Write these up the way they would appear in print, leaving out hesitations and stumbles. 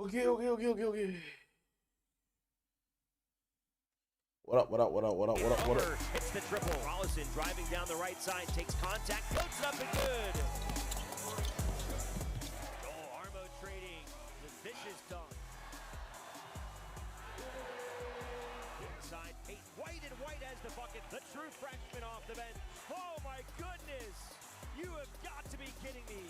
Okay. What up? Hits the triple. Rollison driving down the right side, takes contact, floats it up and good. Oh, Armo trading the vicious dunk. Inside, Peyton White has the bucket. The true freshman off the bench. Oh my goodness! You have got to be kidding me.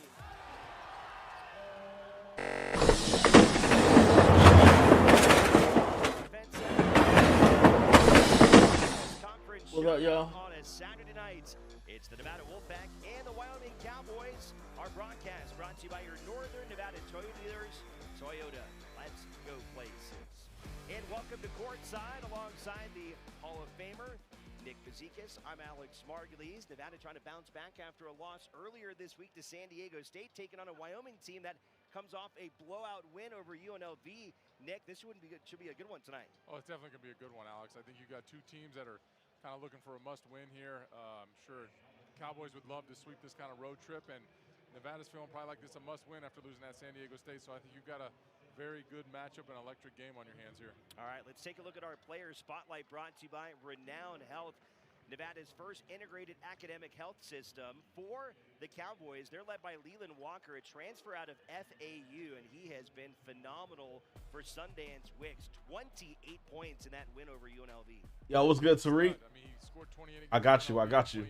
What's up, y'all? On a Saturday night, it's the Nevada Wolfpack and the Wyoming Cowboys. Our broadcast brought to you by your Northern Nevada Toyota dealers, Toyota. Let's go places. And welcome to courtside alongside the Hall of Famer, Nick Bezikas. I'm Alex Margulies. Nevada trying to bounce back after a loss earlier this week to San Diego State, taking on a Wyoming team that comes off a blowout win over UNLV. Nick, this should be a good one tonight. Oh, it's definitely going to be a good one, Alex. I think you got two teams that are kind of looking for a must-win here. I'm sure Cowboys would love to sweep this kind of road trip, and Nevada's feeling probably like this a must-win after losing at San Diego State. So I think you've got a very good matchup and electric game on your hands here. All right, let's take a look at our players spotlight brought to you by Renown Health, Nevada's first integrated academic health system. For the Cowboys, they're led by Leland Walker, a transfer out of FAU, and he has been phenomenal for Sundance Wicks. 28 points in that win over UNLV. Yo, what's good, Tariq? I mean, he scored 28 I got you. 28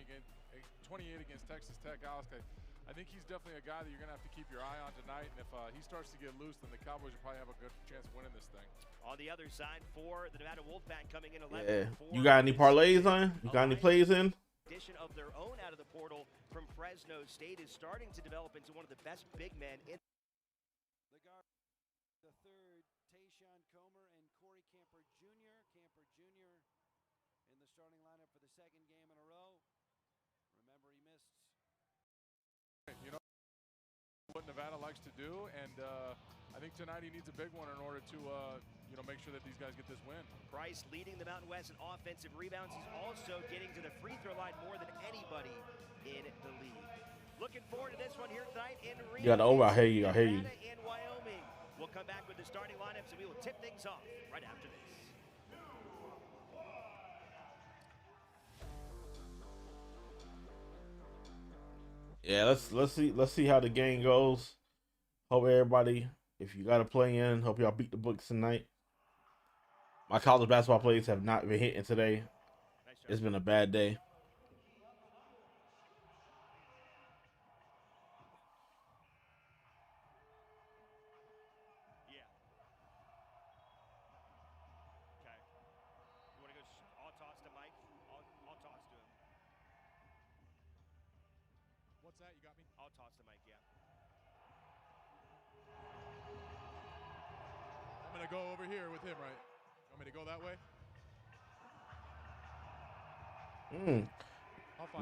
against Texas Tech, Alex. I think he's definitely a guy that you're going to have to keep your eye on tonight. And if he starts to get loose, then the Cowboys will probably have a good chance of winning this thing. On the other side, for the Nevada Wolfpack coming in 11. Yeah. You got any parlays on? You got any plays in? Addition of their own out of the portal from Fresno State is starting to develop into one of the best big men in the guard. The third, Tayshawn Comer and Corey Camper Jr. Camper Jr. in the starting lineup for the second game in a row. Remember, he missed. You know what Nevada likes to do, and I think tonight he needs a big one in order to make sure that these guys get this win. Price leading the Mountain West in offensive rebounds. He's also getting to the free throw line more than anybody in the league. Looking forward to this one here tonight in Reno. You got over. I hear you. Nevada and Wyoming. We'll come back with the starting lineups and we will tip things off right after this. Yeah, let's see how the game goes. Hope everybody, if you got to play in, hope y'all beat the books tonight. My college basketball plays have not been hitting today. It's been a bad day. Yeah. Okay. You want to go? I'll toss to Mike. I'll toss to him. What's that? You got me? I'll toss to Mike. Yeah. I'm going to go over here with him, right? You want me to go that way?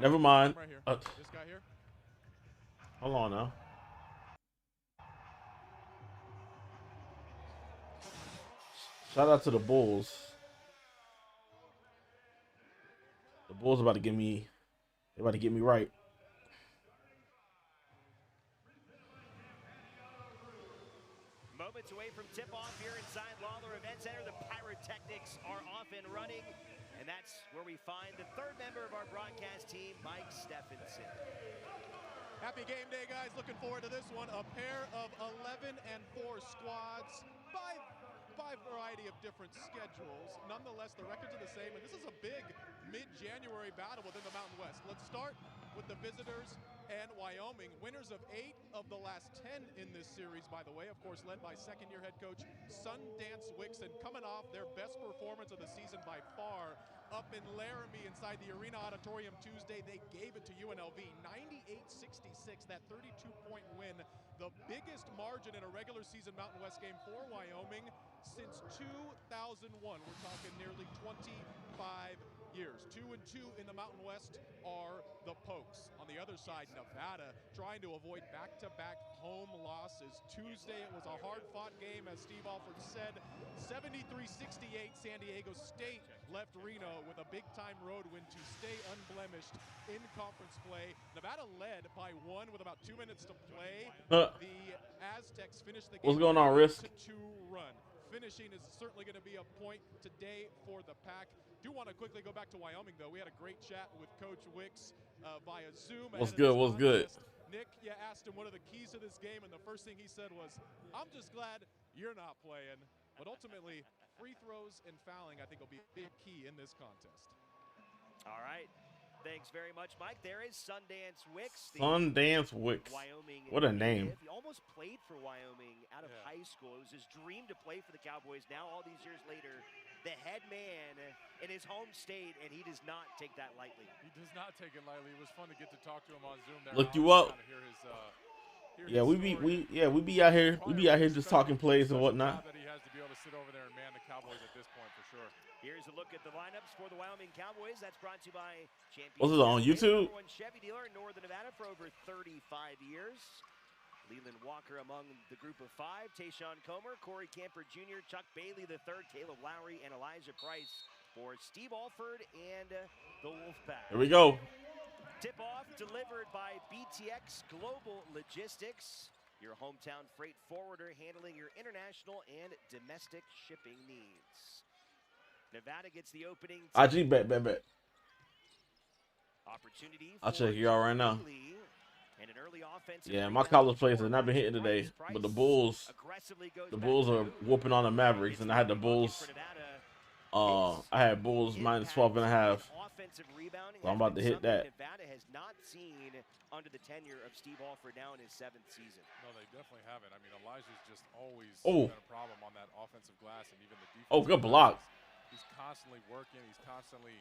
Never mind. Right here. This guy here? Hold on now. Shout out to the Bulls. The Bulls about to get me. They about to get me right. Moments away from tip-off here inside Lawler Event Center. The pyrotechnics are off and running. And that's where we find the third member of our broadcast team, Mike Stephenson. Happy game day, guys. Looking forward to this one. A pair of 11 and 4 squads by variety of different schedules. Nonetheless, the records are the same, and this is a big mid-January battle within the Mountain West. Let's start with the visitors and Wyoming. Winners of 8 of the last 10 in this series, by the way. Of course, led by second-year head coach Sundance Wicks, and coming off their best performance of the season by far up in Laramie inside the Arena Auditorium Tuesday. They gave it to UNLV 98-66, that 32-point win. The biggest margin in a regular season Mountain West game for Wyoming since 2001. We're talking nearly 25 years. 2-2 in the Mountain West are the Pokes. On the other side, Nevada trying to avoid back-to-back home losses. Tuesday, it was a hard-fought game, as Steve Alford said. 73-68, San Diego State left Reno with a big-time road win to stay unblemished unblemished in conference play. Nevada led by 1 with about 2 minutes to play. Huh. The Aztecs finished the What's game going with on, an Risk? 8-2 run. Finishing is certainly going to be a point today for the Pack. Do want to quickly go back to Wyoming, though. We had a great chat with Coach Wicks via Zoom. What's ahead of good? this What's good? contest. Nick, you asked him what are the keys to this game, and the first thing he said was, I'm just glad you're not playing. But ultimately, free throws and fouling, I think, will be a big key in this contest. All right. Thanks very much, Mike. There is Sundance Wicks. Sundance Wicks. Wyoming What a name. native. He almost played for Wyoming out of high school. It was his dream to play for the Cowboys. Now, all these years later, the head man in his home state, and he does not take that lightly. He does not take it lightly. It was fun to get to talk to him on Zoom there. Look you up. Yeah, we be out here. We be out here just talking plays and whatnot. That he has to be able to sit over there and man the Cowboys at this point for sure. Here's a look at the lineups for the Wyoming Cowboys. That's brought to you by Champions. What's it on YouTube? #1 Chevy dealer in Northern Nevada for over 35 years. Leland Walker among the group of 5. Tayshawn Comer, Corey Camper Jr., Chuck Bailey III, Caleb Lowry, and Elijah Price for Steve Alford and the Wolfpack. Here we go. Tip-off delivered by BTX Global Logistics, your hometown freight forwarder handling your international and domestic shipping needs. Nevada gets the opening. IG bet. Opportunity. I'll check you out right now. And an early offensive Yeah, my college players have not been hitting today, but the Bulls are whooping on the Mavericks, and I had the Bulls. I had Bulls minus 12.5. So I'm about to hit that. Nevada has not seen under the tenure of Steve Alford now in his 7th season. No, they definitely haven't. I mean, Elijah's just always Oh. been a problem on that offensive glass and even the defense. Oh, good block. He's constantly working. He's constantly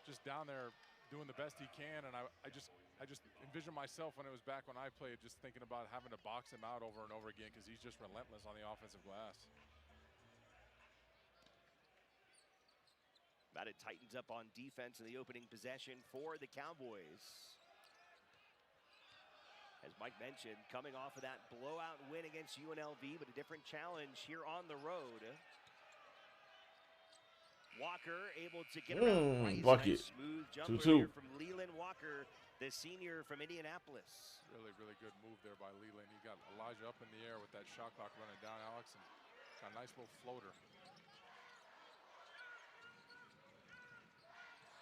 just down there doing the best he can. And I just envision myself when it was back when I played, just thinking about having to box him out over and over again because he's just relentless on the offensive glass. But it tightens up on defense in the opening possession for the Cowboys. As Mike mentioned, coming off of that blowout win against UNLV, but a different challenge here on the road. Walker able to get around Price. Bucket. Nice smooth jumper 2-2. here from Leland Walker, the senior from Indianapolis. Really, really good move there by Leland. He got Elijah up in the air with that shot clock running down, Alex, and got a nice little floater.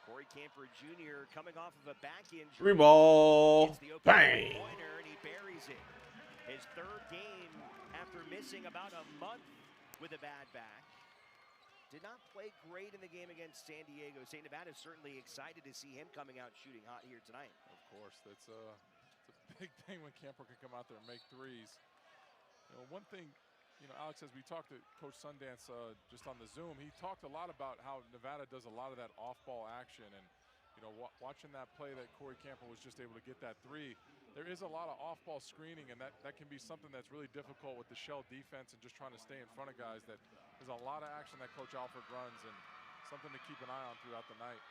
Corey Camper Jr. coming off of a back injury. Three ball. Bang. Pointer, and he buries it. His 3rd game after missing about a month with a bad back. Did not play great in the game against San Diego State. Nevada is certainly excited to see him coming out shooting hot here tonight. Of course, it's a big thing when Camper can come out there and make threes. You know, one thing, you know, Alex, as we talked to Coach Sundance just on the Zoom, he talked a lot about how Nevada does a lot of that off-ball action. And, you know, watching that play that Corey Camper was just able to get that 3, there is a lot of off-ball screening, and that can be something that's really difficult with the shell defense and just trying to stay in front of guys. That there's a lot of action that Coach Alford runs and something to keep an eye on throughout the night.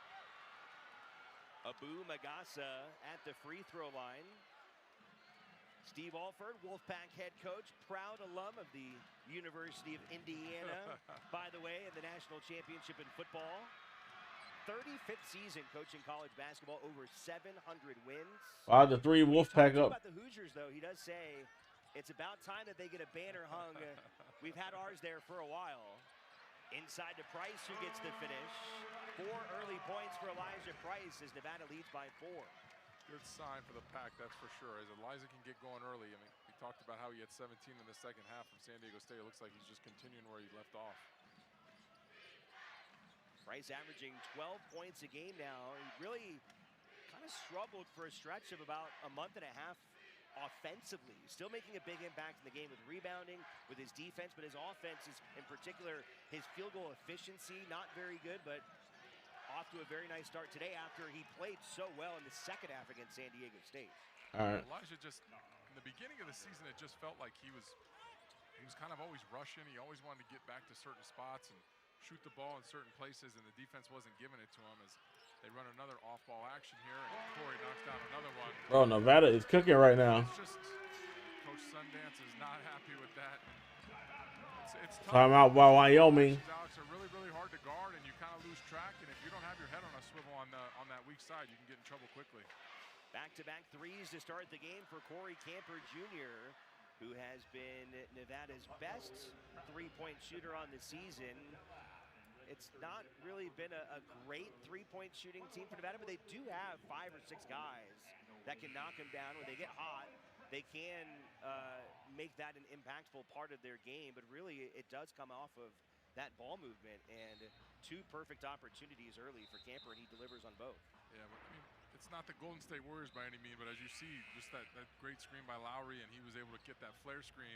Abu Magasa at the free throw line. Steve Alford, Wolfpack head coach, proud alum of the University of Indiana, by the way, in the national championship in football. 35th season coaching college basketball, over 700 wins. 5-3 Wolfpack up. About the Hoosiers, though, he does say it's about time that they get a banner hung. We've had ours there for a while. Inside to Price, who gets the finish. 4 early points for Elijah Price as Nevada leads by 4. Good sign for the Pack, that's for sure. As Elijah can get going early. I mean, we talked about how he had 17 in the second half from San Diego State. It looks like he's just continuing where he left off. Price averaging 12 points a game now. He really kind of struggled for a stretch of about a month and a half offensively. Still making a big impact in the game with rebounding, with his defense, but his offense is, in particular, his field goal efficiency, not very good, but off to a very nice start today after he played so well in the second half against San Diego State. All right. Elijah just, in the beginning of the season, it just felt like he was kind of always rushing. He always wanted to get back to certain spots and shoot the ball in certain places, and the defense wasn't giving it to him as they run another off-ball action here, and Corey knocks down another one. Bro, Nevada is cooking right now. It's just, Coach Sundance is not happy with that. It's tough. Time out by Wyoming. Alex are really, really hard hard to guard, and you kind of lose track. And if you don't have your head on a swivel on that weak side, you can get in trouble quickly. Back-to-back threes to start the game for Corey Camper Jr., who has been Nevada's best three-point shooter on the season. It's not really been a great three-point shooting team for Nevada, but they do have 5 or 6 guys that can knock them down when they get hot. They can make that an impactful part of their game, but really it does come off of that ball movement, and 2 perfect opportunities early for Camper, and he delivers on both. Yeah, but, I mean, it's not the Golden State Warriors by any means, but as you see, just that great screen by Lowry, and he was able to get that flare screen.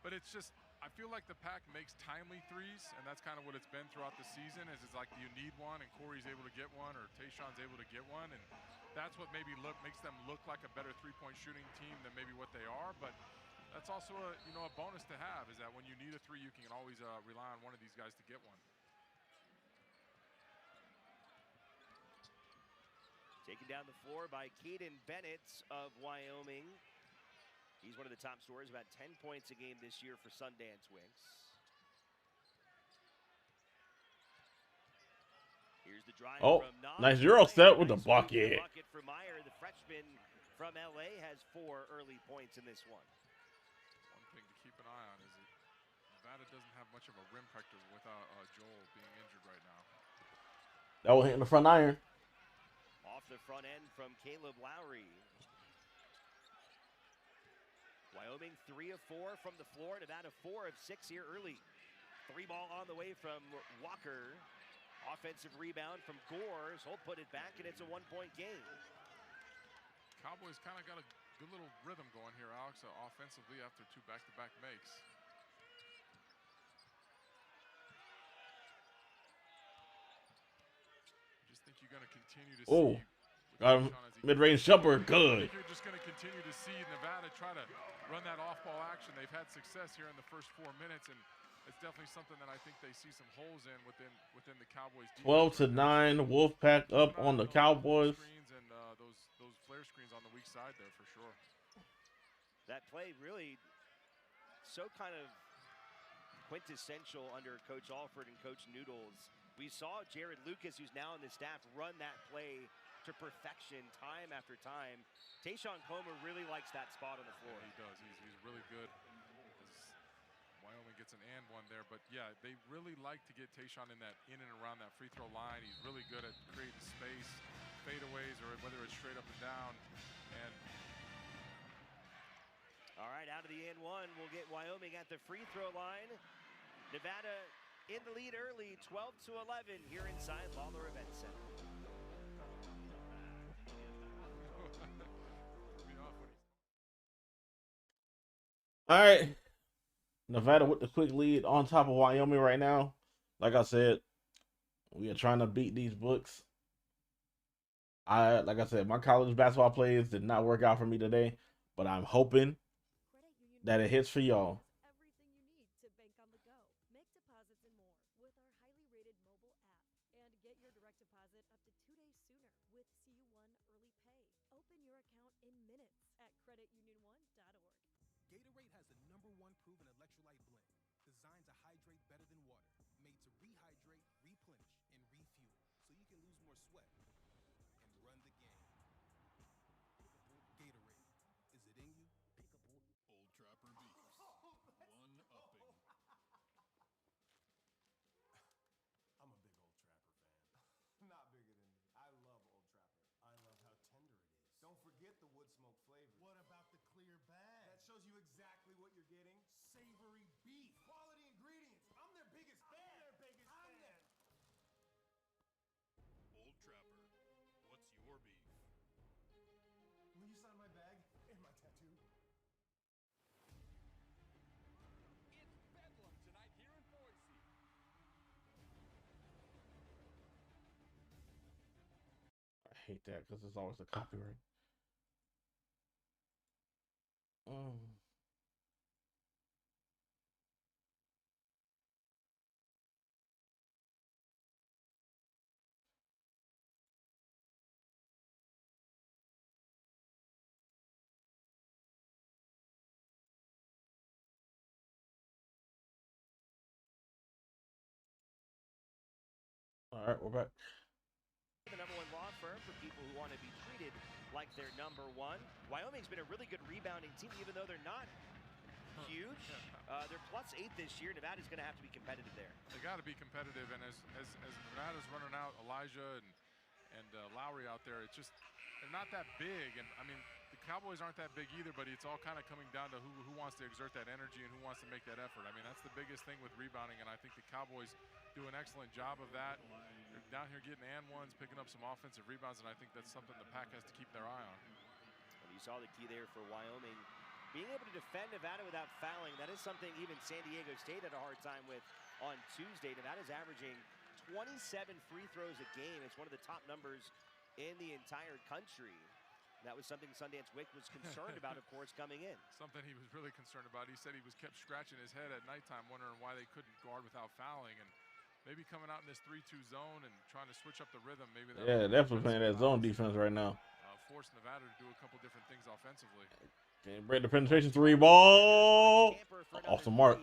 But it's just, I feel like the Pack makes timely threes, and that's kind of what it's been throughout the season, is it's like you need one, and Corey's able to get one, or Tayshaun's able to get one, and that's what maybe makes them look like a better three-point shooting team than maybe what they are. But that's also a bonus to have, is that when you need a three, you can always rely on one of these guys to get one. Taken down the floor by Keaton Bennett of Wyoming. He's one of the top scorers, about 10 points a game this year for Sundance Wings. Here's the drive from Knox. Nice Euro step with the bucket. Bucket for Meyer. The freshman from LA has 4 early points in this one. One thing to keep an eye on is that Nevada doesn't have much of a rim protector without Joel being injured right now. That will hit in the front iron. Off the front end from Caleb Lowry. Wyoming 3 of 4 from the floor. Nevada 4 of 6 here early. 3 ball on the way from Walker. Offensive rebound from Gores. Holt put it back, and it's a 1-point game. Cowboys kind of got a good little rhythm going here, Alex, offensively after 2 back-to-back makes. Just think you're going to continue to see. Mid-range jumper, good. I think you're just going to continue to see Nevada try to run that off-ball action. They've had success here in the first 4 minutes, and it's definitely something that I think they see some holes in within the Cowboys. 12-9, Wolfpack up on the Cowboys. Screens and those flare screens on the weak side there for sure. That play really so kind of quintessential under Coach Alford and Coach Noodles. We saw Jared Lucas, who's now on the staff, run that play to perfection time after time. Tayshaun Comer really likes that spot on the floor. Yeah, he does. He's really good. Wyoming gets an and one there, but yeah, they really like to get Tayshaun in and around that free throw line. He's really good at creating space, fadeaways, or whether it's straight up and down. And all right, out of the and one, we'll get Wyoming at the free throw line. Nevada in the lead early, 12-11 here inside Lawler Event Center. All right. Nevada with the quick lead on top of Wyoming right now. Like I said, we are trying to beat these books. Like I said, my college basketball plays did not work out for me today, but I'm hoping that it hits for y'all. Everything you need to bank on the go. Make deposits and more with our highly rated mobile app. And get your direct deposit up to 2 days sooner with CU1 Early Pay. Open your account in minutes at creditunion1.org. Gatorade has the #1 proven electrolyte blend, designed to hydrate better than water, made to rehydrate, replenish, and refuel, so you can lose more sweat and run the game. Gatorade, is it in you? Old Trapper Beefs. One-upping. I'm a big Old Trapper fan. Not bigger than me. I love Old Trapper. I love how tender it is. Don't forget the wood smoke flavor. What about the clear bag? That shows you exactly what you're getting. Savory beef. Quality ingredients. I'm their biggest fan. Old Trapper. What's your beef? Will you sign my bag and my tattoo? It's Bedlam tonight here in Boise. I hate that because it's always a copyright. All right, we're back. The #1 law firm for people who want to be treated like they're #1. Wyoming's been a really good rebounding team, even though they're not huge. They're +8 this year. Nevada's going to have to be competitive there. They got to be competitive, and as Nevada's running out, Elijah and Lowry out there, it's just they're not that big. And I mean, the Cowboys aren't that big either, but it's all kind of coming down to who wants to exert that energy and who wants to make that effort. I mean, that's the biggest thing with rebounding, and I think the Cowboys do an excellent job of that. They're down here getting and ones, picking up some offensive rebounds, and I think that's something the Pack has to keep their eye on. And you saw the key there for Wyoming. Being able to defend Nevada without fouling, that is something even San Diego State had a hard time with on Tuesday. Nevada's averaging 27 free throws a game. It's one of the top numbers in the entire country. That was something Sundance Wick was concerned about, of course, coming in. Something he was really concerned about. He said he was kept scratching his head at nighttime, wondering why they couldn't guard without fouling, and maybe coming out in this 3-2 zone and trying to switch up the rhythm. Maybe that definitely playing that zone defense right now. Force Nevada to do a couple different things offensively. Can't break the penetration 3 ball off the mark.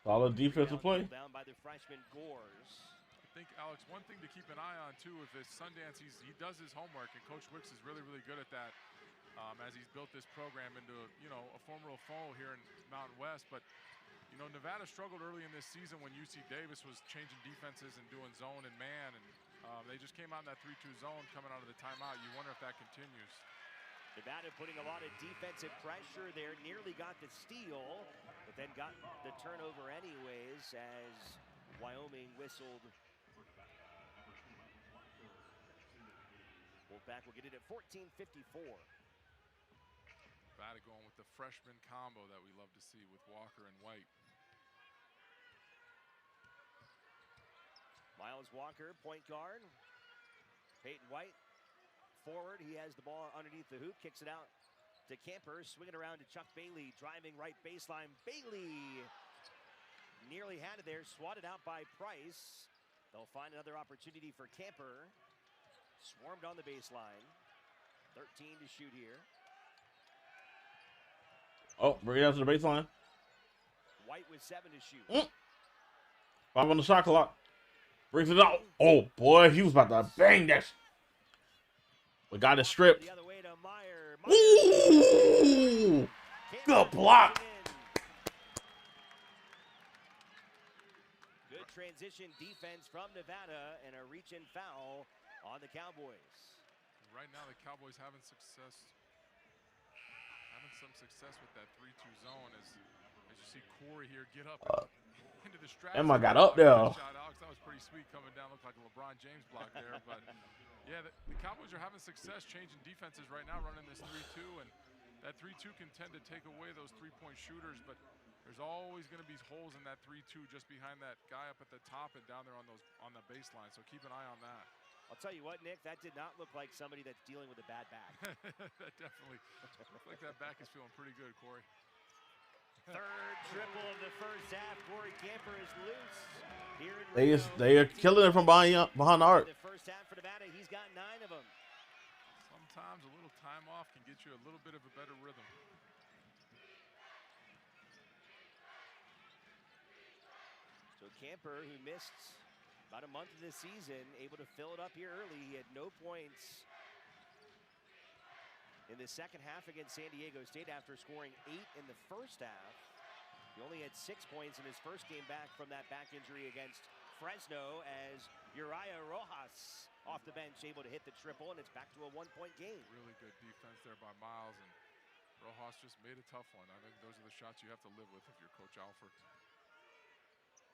Solid defensive play. Down by the freshman Gores. I think, Alex, one thing to keep an eye on too, if it's Sundance, he does his homework, and Coach Wicks is really good at that. As he's built this program into a formidable foe here in Mountain West. But Nevada struggled early in this season when UC Davis was changing defenses and doing zone and man, and they just came out in that 3-2 zone coming out of the timeout. You wonder if that continues. Nevada putting a lot of defensive pressure there, nearly got the steal, but then got the turnover anyways as Wyoming whistled. Wolfpack will get it at 14:54. Nevada going with the freshman combo that we love to see with Walker and White. Miles Walker, point guard. Peyton White, forward. He has the ball underneath the hoop, kicks it out to Camper, swinging around to Chuck Bailey, driving right baseline. Bailey nearly had it there, swatted out by Price. They'll find another opportunity for Camper. Swarmed on the baseline. 13 to shoot here. Oh, bring it out to the baseline. White with 7 to shoot. 5 on the shot clock. Brings it out. Oh, boy, he was about to bang that. We got it stripped. The other way to Meyer. Ooh! Good block. Good transition defense from Nevada and a reach-in foul on the Cowboys. Right now, the Cowboys having some success with that 3-2 zone as you see Corey here get up into the strap. Emma got up there. Shot, Alex, that was pretty sweet coming down. Looked like a LeBron James block there. But yeah, the Cowboys are having success changing defenses right now, running this 3-2, and that 3-2 can tend to take away those three-point shooters, but there's always going to be holes in that 3-2 just behind that guy up at the top and down there on the baseline. So keep an eye on that. I'll tell you what, Nick, that did not look like somebody that's dealing with a bad back. That definitely looks like that back is feeling pretty good, Corey. Third triple of the first half. Corey Camper is loose here in They are killing it from behind the arc. In the first half for Nevada, he's got 9 of them. Sometimes a little time off can get you a little bit of a better rhythm. So Camper, who missed about a month of the season, able to fill it up here early. He had no points in the second half against San Diego State after scoring 8 in the first half. He only had 6 points in his first game back from that back injury against Fresno as Uriah Rojas off the bench able to hit the triple, and it's back to a 1-point game. Really good defense there by Miles, and Rojas just made a tough one. I think those are the shots you have to live with if you're Coach Alford.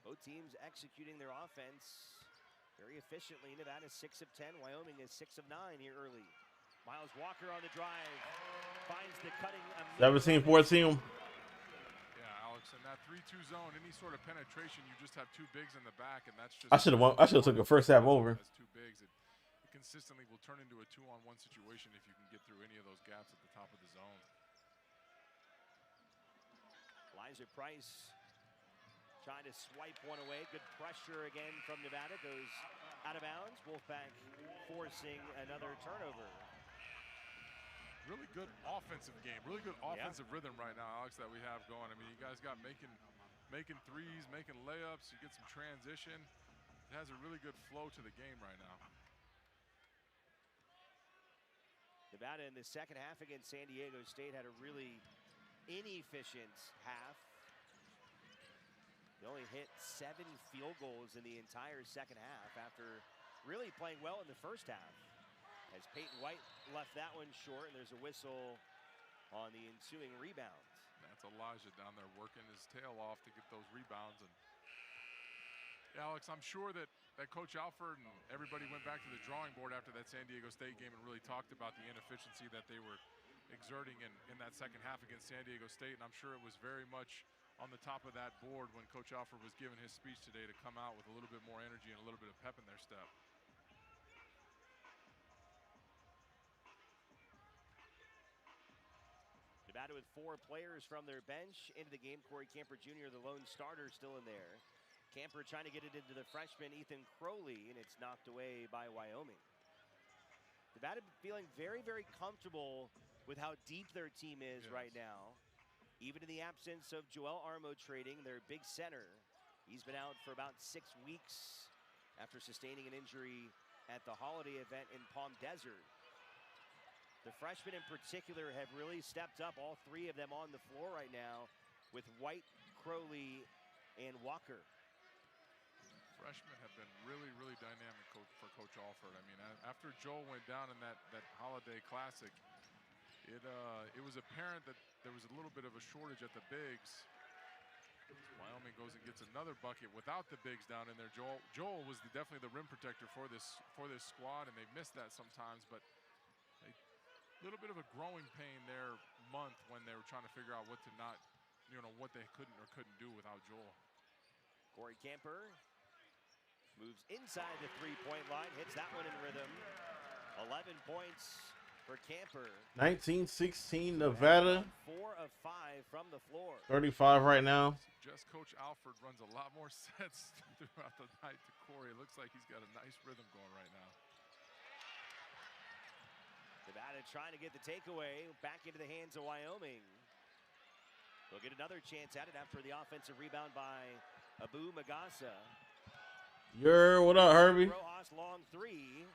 Both teams executing their offense very efficiently. Nevada 6 of 10. Wyoming is 6 of 9 here early. Miles Walker on the drive. Finds the cutting. 17-14. Yeah, Alex, in that 3-2 zone, any sort of penetration, you just have 2 bigs in the back, and that's just... I should have took the first half over. That's 2 bigs. It consistently will turn into a 2-on-1 situation if you can get through any of those gaps at the top of the zone. Elijah Price trying to swipe one away. Good pressure again from Nevada. Goes out of bounds. Wolfpack forcing another turnover. Really good offensive game. Really good offensive rhythm right now, Alex, that we have going. I mean, you guys got making threes, making layups. You get some transition. It has a really good flow to the game right now. Nevada in the second half against San Diego State had a really inefficient half. They only hit 7 field goals in the entire second half after really playing well in the first half. As Peyton White left that one short, and there's a whistle on the ensuing rebound. That's Elijah down there working his tail off to get those rebounds. And Alex, I'm sure that Coach Alford and everybody went back to the drawing board after that San Diego State game and really talked about the inefficiency that they were exerting in that second half against San Diego State. And I'm sure it was very much on the top of that board when Coach Alford was giving his speech today to come out with a little bit more energy and a little bit of pep in their step. Nevada with 4 players from their bench into the game. Corey Camper Jr., the lone starter, still in there. Camper trying to get it into the freshman Ethan Crowley, and it's knocked away by Wyoming. Nevada feeling very, very comfortable with how deep their team is right now. Even in the absence of Joel Armo trading, their big center. He's been out for about 6 weeks after sustaining an injury at the holiday event in Palm Desert. The freshmen in particular have really stepped up, all 3 of them on the floor right now, with White, Crowley, and Walker. Freshmen have been really, really dynamic for Coach Alford. I mean, after Joel went down in that holiday classic, it was apparent that there was a little bit of a shortage at the bigs. Wyoming goes and gets another bucket without the bigs down in there. Joel was definitely the rim protector for this squad, and they missed that sometimes. But a little bit of a growing pain there month when they were trying to figure out what to not, what they couldn't or couldn't do without Joel. Corey Camper moves inside the three-point line, hits that one in rhythm. 11 points for Camper. 19-16 Nevada. 4 of 5 from the floor. 35 right now. Just Coach Alford runs a lot more sets throughout the night to Corey. It looks like he's got a nice rhythm going right now. Nevada trying to get the takeaway back into the hands of Wyoming. They'll get another chance at it after the offensive rebound by Abu Magasa. What up, Herbie? Rojas long 3.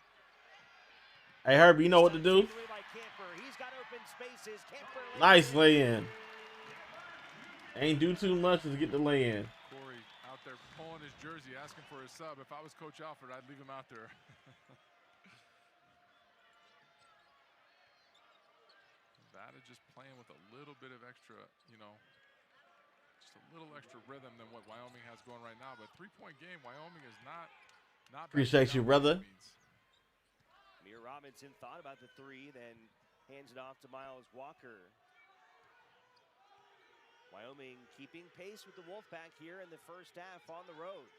Hey, Herbie, you know what to do? He's got open spaces. Nice lay-in. Ain't do too much to get the lay-in. Corey out there pulling his jersey, asking for his sub. If I was Coach Alford, I'd leave him out there. Nevada just playing with a little bit of extra, just a little extra rhythm than what Wyoming has going right now. But 3-point game, Wyoming is not appreciate you, brother. Amir Robinson thought about the 3, then hands it off to Miles Walker. Wyoming keeping pace with the Wolfpack here in the first half on the road.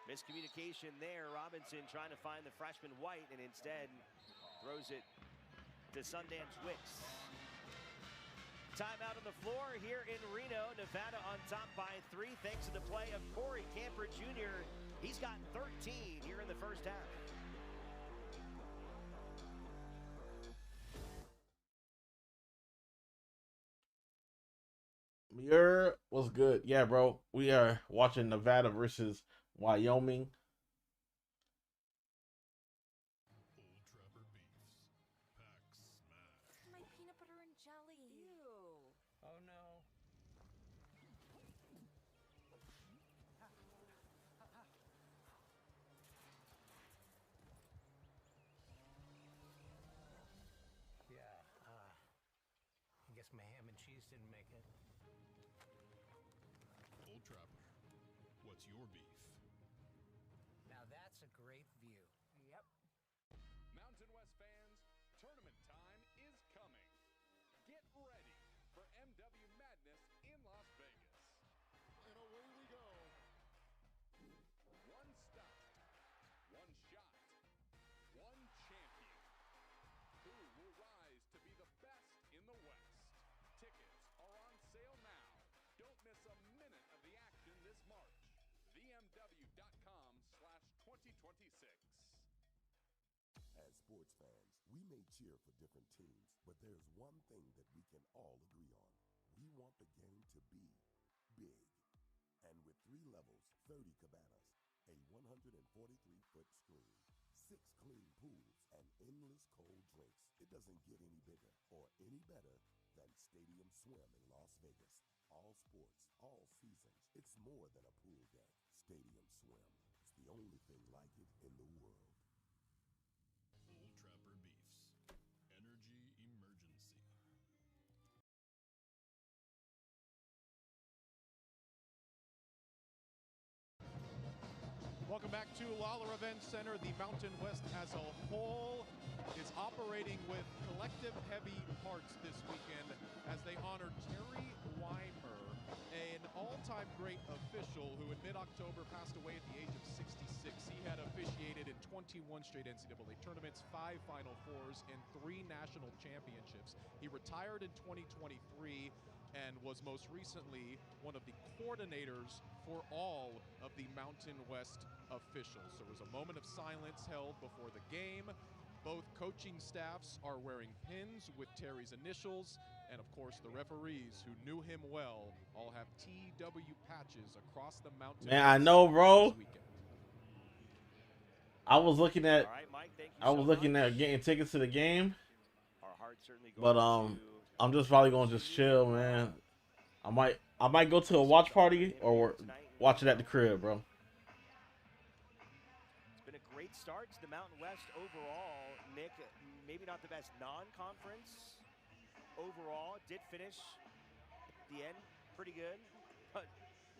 Miscommunication there. Robinson trying to find the freshman White, and instead throws it to Sundance Wicks. Timeout on the floor here in Reno. Nevada on top by 3 thanks to the play of Corey Camper Jr. He's got 13 here in the first half. What's good? Yeah, bro. We are watching Nevada versus Wyoming. Old Trapper Beefs. Pack smash. My peanut butter and jelly. Ew. Oh no. Yeah, I guess my ham and cheese didn't make it. Old Trapper. What's your beef? Now that's a great view. Yep. Mountain West fans, tournament time is coming. Get ready for MW Madness in Las Vegas. And away we go. One stop, one shot, one champion. Who will rise to be the best in the West? Tickets are on sale now. Don't miss a minute of the action this March. VMW.com/2026. As sports fans, we may cheer for different teams, but there's one thing that we can all agree on. We want the game to be big. And with 3 levels, 30 cabanas, a 143-foot screen, 6 clean pools, and endless cold drinks. It doesn't get any bigger or any better than Stadium Swim in Las Vegas. All sports, all seasons. It's more than a pool deck. Stadium Swim. It's the only thing like it in the world. Old Trapper Beefs. Energy emergency. Welcome back to Lawler Event Center. The Mountain West as a whole is operating with collective heavy hearts this weekend as they honor Terry Weimer, an all-time great official who in mid-October passed away at the age of 66. He had officiated in 21 straight NCAA tournaments, 5 Final Fours, and 3 national championships. He retired in 2023 and was most recently one of the coordinators for all of the Mountain West officials. There was a moment of silence held before the game. Both coaching staffs are wearing pins with Terry's initials, and of course the referees who knew him well all have TW patches across the Mountain Man, I West know, bro. this weekend. I was looking at All right, Mike, thank you I was so looking much. at getting tickets to the game, Our hearts certainly go but out to I'm just probably gonna just chill, man. I might go to a watch party or watch it at the crib, bro. It's been a great start to the Mountain West overall, Nick. Maybe not the best non-conference overall. Did finish at the end pretty good, but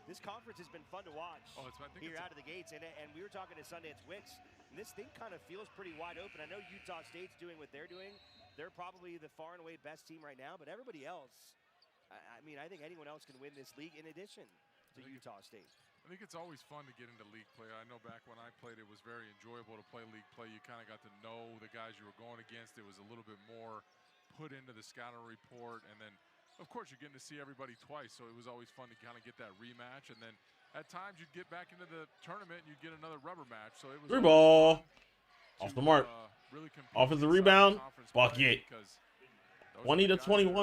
this conference has been fun to watch here out of the gates. And we were talking to Sundance Wicks, and this thing kind of feels pretty wide open. I know Utah State's doing what they're doing. They're probably the far and away best team right now, but everybody else, I mean, I think anyone else can win this league in addition to Utah State. I think it's always fun to get into league play. I know back when I played, it was very enjoyable to play league play. You kind of got to know the guys you were going against. It was a little bit more put into the scouting report. And then, of course, you're getting to see everybody twice. So it was always fun to kind of get that rematch. And then at times you'd get back into the tournament and you'd get another rubber match. So it was 3 ball. Off the mark. Really Offensive rebound. Bucket. 20-21. You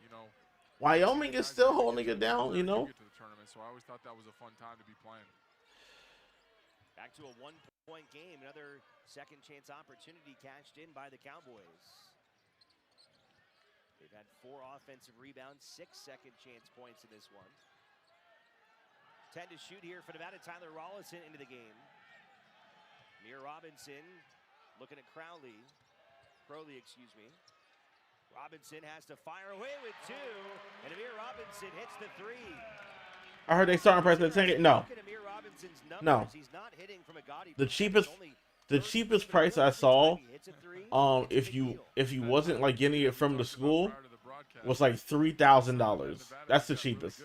know, Wyoming is still holding it down, you know. so I always thought that was a fun time to be playing. Back to a one-point game. Another second chance opportunity cashed in by the Cowboys. They've had 4 offensive rebounds, 6 second chance points in this one. 10 to shoot here for Nevada. Tyler Rollison into the game. Amir Robinson looking at Crowley, excuse me. Robinson has to fire away with 2, and Amir Robinson hits the 3. I heard they starting price at 10. No. No. He's not hitting from a gaudy The cheapest price I saw, if you wasn't like getting it from the school, was like $3,000. That's the cheapest.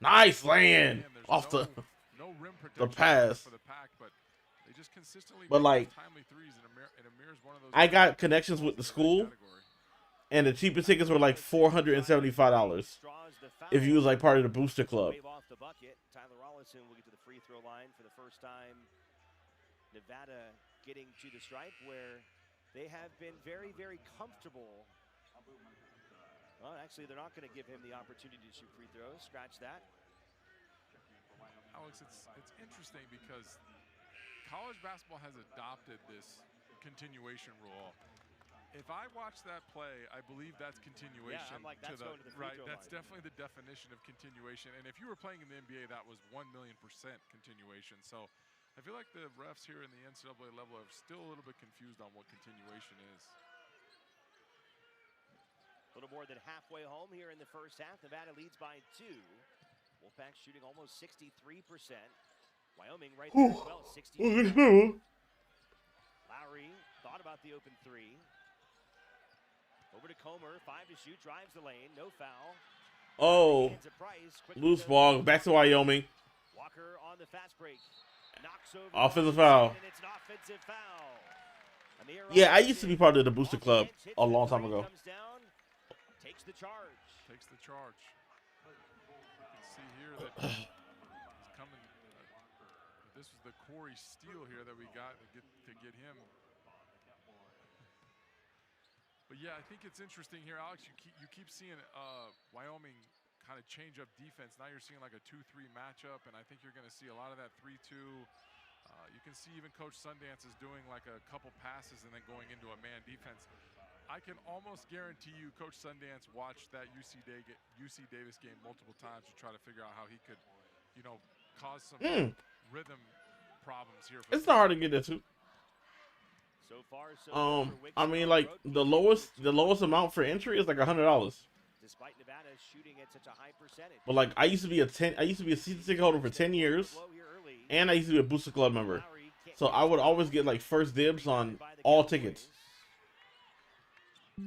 Nice land off the pass. But like, I got connections with the school, and the cheapest tickets were like $475 if you was like part of the booster club. Tyler Rollison will get to the free throw line for the first time. Nevada getting to the stripe where they have been very, very comfortable. Well, actually, they're not going to give him the opportunity to shoot free throws. Scratch that. Alex, it's interesting because college basketball has adopted this continuation rule. If I watch that play, I believe that's continuation. Yeah, I'm like, that's going to the free throw That's line. definitely the definition of continuation. And if you were playing in the NBA, that was 1,000,000% continuation. So I feel like the refs here in the NCAA level are still a little bit confused on what continuation is. A little more than halfway home here in the first half. Nevada leads by 2. Wolfpack shooting almost 63%. Wyoming right there as well, 60%. Lowry thought about the open 3. Over to Comer, 5 to shoot, drives the lane, no foul. Oh, loose ball, back to Wyoming. Walker on the fast break. Knocks over Offensive foul. and it's an offensive foul. Yeah, I used to be part of the booster club a long time ago. Comes down, takes the charge. Takes the charge. You can see here that he's coming. This was the Corey Steele here that we got to get him. But yeah, I think it's interesting here, Alex. You keep seeing Wyoming kind of change up defense. Now you're seeing like a 2-3 matchup, and I think you're going to see a lot of that 3-2 You can see even Coach Sundance is doing like a couple passes and then going into a man defense. I can almost guarantee you Coach Sundance watched that UC Davis game multiple times to try to figure out how he could, you know, cause some rhythm problems here. It's not hard to get into. So far, so good for I Wixom mean, on like the road. the lowest amount for entry is like $100. Despite Nevada shooting at such a high percentage. But like, I used to be a season ticket holder for 10 years, and I used to be a Booster Club member. So I would always get like first dibs on all tickets.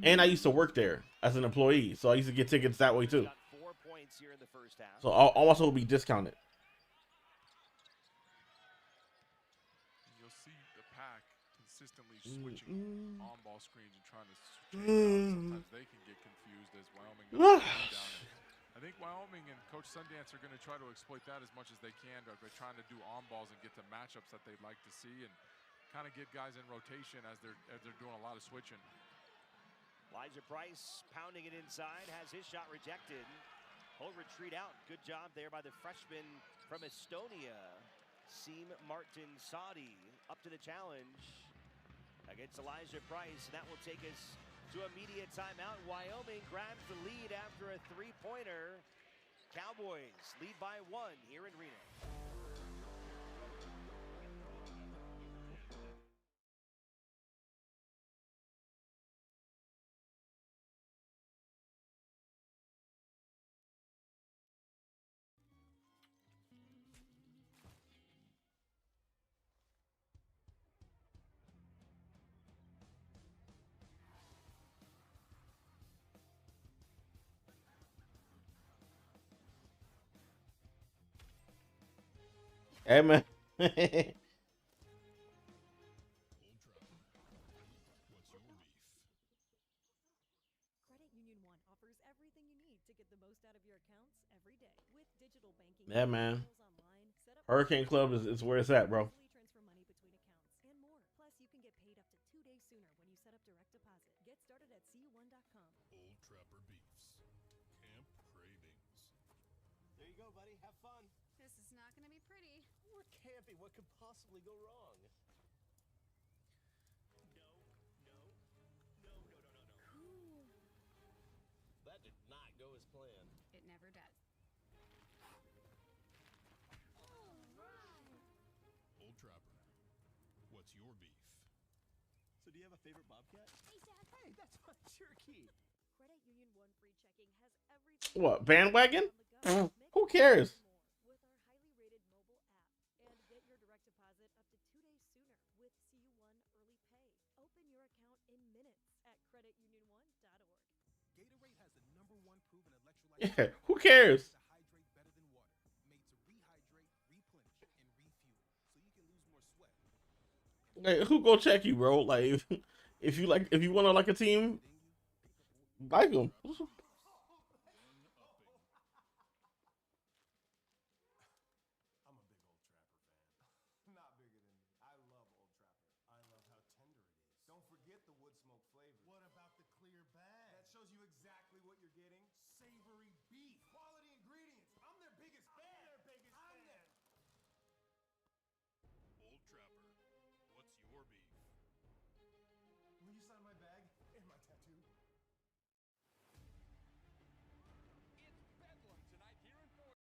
And I used to work there as an employee, so I used to get tickets that way too. 4 points here in the first half. So all my stuff will be discounted. You'll see the pack consistently switching on-ball screens and trying to change out. Sometimes they can get confused as Wyoming goes down. I think Wyoming and Coach Sundance are going to try to exploit that as much as they can. They're trying to do on-balls and get to matchups that they'd like to see and kind of get guys in rotation as they're doing a lot of switching. Elijah Price pounding it inside, has his shot rejected. He'll retreat out. Good job there by the freshman from Estonia, Seem Martin Sadi, up to the challenge against Elijah Price. And that will take us to immediate timeout. Wyoming grabs the lead after a three-pointer. Cowboys lead by 1 here in Reno. Hey man. Old Trapper. What's your beef? Credit Union One offers everything you need to get the most out of your accounts every day. With digital banking, Yeah, man. online, set up Hurricane Club is where it's at, bro. easily transfer money between accounts and more. Plus, you can get paid up to 2 days sooner when you set up direct deposit. Get started at cu1.com. Old Trapper Beefs. Camp Cravings. There you go, buddy. Have fun. This is not going to be pretty. We're camping. What could possibly go wrong? Cool. That did not go as planned. It never does. Old Trapper. What's your beef? So do you have a favorite bobcat? Hey, Dad. Hey, that's my jerky. Credit Union One free checking has everything. What, bandwagon? on the go. Who cares? With our highly rated mobile app and get your direct deposit up to 2 days sooner with CU1 Early Pay. Open your account in minutes at creditunion1.org. Gatorade has the #1 proven electrolyte. Yeah, who cares? To hydrate better than water. Made to rehydrate, replenish, and refuel. So you can lose more sweat. Like, who go check you, bro? Like, if you want to like a team, like them. I'm a big Old Trapper fan. Not bigger than me. I love Old Trapper. I love how tender it is. Don't forget the wood smoke flavor. What about the clear bag? That shows you exactly what you're getting. Savory beef. Quality ingredients. I'm their biggest fan. Old Trapper. What's your beef? Will you sign my bag and my tattoo? It's Bedlam tonight here in Boise.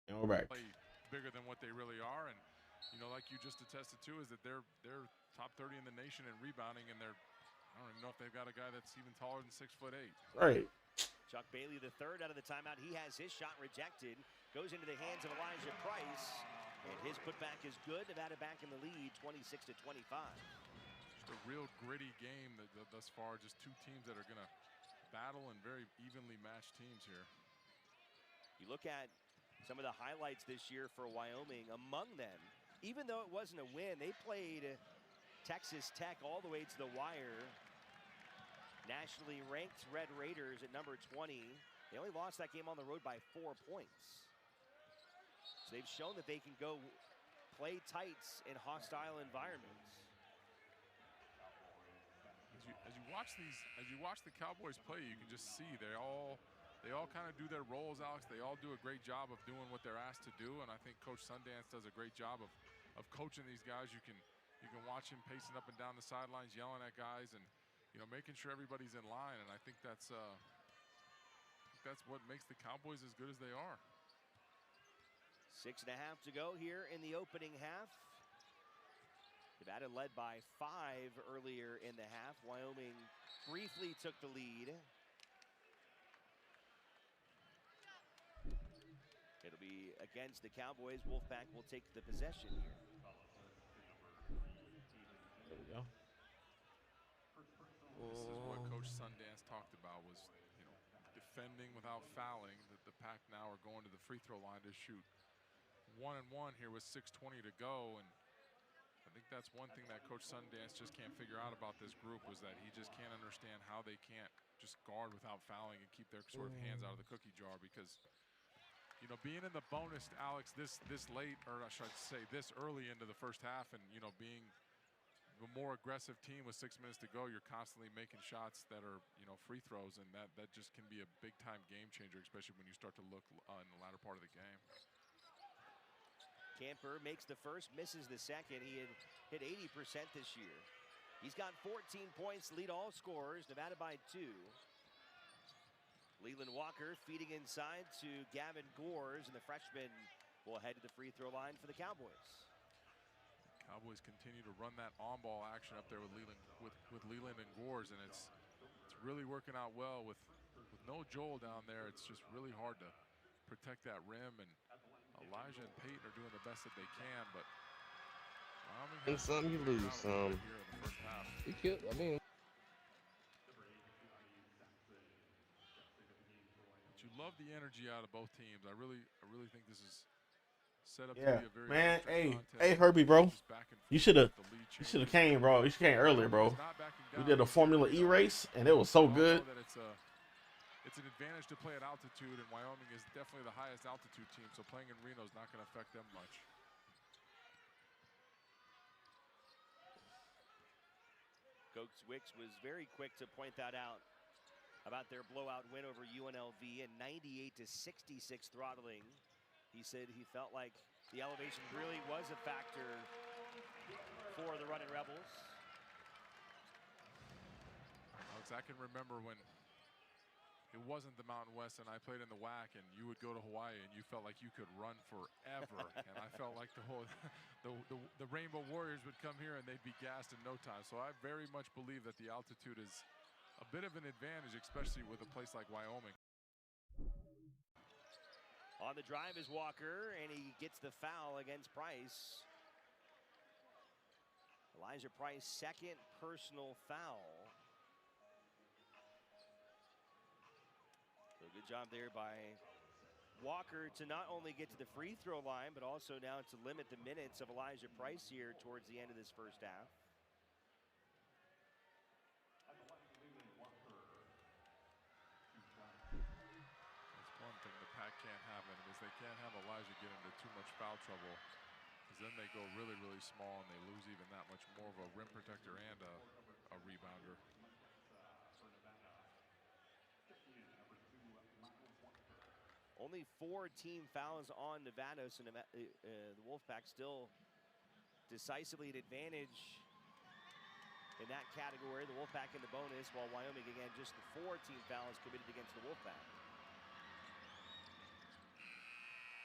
And we're back. Play bigger than what they really are, and you know, like you just attested to, is that they're top 30 in the nation in rebounding, and I don't even know if they've got a guy that's even taller than 6'8". Right. Chuck Bailey, the third out of the timeout. He has his shot rejected. Goes into the hands of Elijah Price. And his putback is good. Nevada back in the lead, 26-25. Just a real gritty game thus far. Just two teams that are going to battle and very evenly matched teams here. You look at some of the highlights this year for Wyoming. Among them, even though it wasn't a win, they played Texas Tech all the way to the wire. Nationally ranked Red Raiders at number 20. They only lost that game on the road by 4 points. So they've shown that they can go play tights in hostile environments. As you watch the Cowboys play, you can just see they they all kind of do their roles, Alex. They all do a great job of doing what they're asked to do, and I think Coach Sundance does a great job of coaching these guys. You can watch him pacing up and down the sidelines, yelling at guys, and making sure everybody's in line. And I think that's what makes the Cowboys as good as they are. 6.5 to go here in the opening half. Nevada led by 5 earlier in the half. Wyoming briefly took the lead. It'll be against the Cowboys. Wolfpack will take the possession here. There we go. This is what Coach Sundance talked about, was defending without fouling. That the Pack now are going to the free throw line to shoot 1-1 here with 6:20 to go, and I think that's one thing that Coach Sundance just can't figure out about this group, was that he just can't understand how they can't just guard without fouling and keep their sort of hands out of the cookie jar. Because being in the bonus, Alex, this late, or I should say this early into the first half, and being a more aggressive team with 6 minutes to go, you're constantly making shots that are free throws, and that just can be a big time game changer, especially when you start to look in the latter part of the game. Camper makes the first, misses the second. He had hit 80% this year. He's got 14 points, lead all scorers, Nevada by 2. Leland Walker feeding inside to Gavin Gores, and the freshman will head to the free throw line for the Cowboys. Cowboys continue to run that on-ball action up there with Leland and Gores, and it's really working out well with no Joel down there. It's just really hard to protect that rim, and Elijah and Peyton are doing the best that they can, but and some you lose some. Here in the first half. But you love the energy out of both teams. I really think this is set up to be a very man. contest. Hey, Herbie, bro. You should have came, bro. You should came earlier, bro. We did a Formula E race, and it was so good. It's an advantage to play at altitude, and Wyoming is definitely the highest altitude team, so playing in Reno is not going to affect them much. Coach Wicks was very quick to point that out about their blowout win over UNLV and 98-66 throttling. He said he felt like the elevation really was a factor for the Running Rebels. Alex, I can remember when it wasn't the Mountain West and I played in the WAC, and you would go to Hawaii and you felt like you could run forever. And I felt like the Rainbow Warriors would come here and they'd be gassed in no time. So I very much believe that the altitude is a bit of an advantage, especially with a place like Wyoming. On the drive is Walker, and he gets the foul against Price. Elijah Price, second personal foul. So good job there by Walker to not only get to the free throw line, but also now to limit the minutes of Elijah Price here towards the end of this first half. That's one thing the Pack can't have in them, is they can't have Elijah get into too much foul trouble, because then they go really, really small and they lose even that much more of a rim protector and a rebounder. Only 4 team fouls on Nevada, so the Wolfpack still decisively at advantage in that category. The Wolfpack in the bonus, while Wyoming, again, just the 4 team fouls committed against the Wolfpack.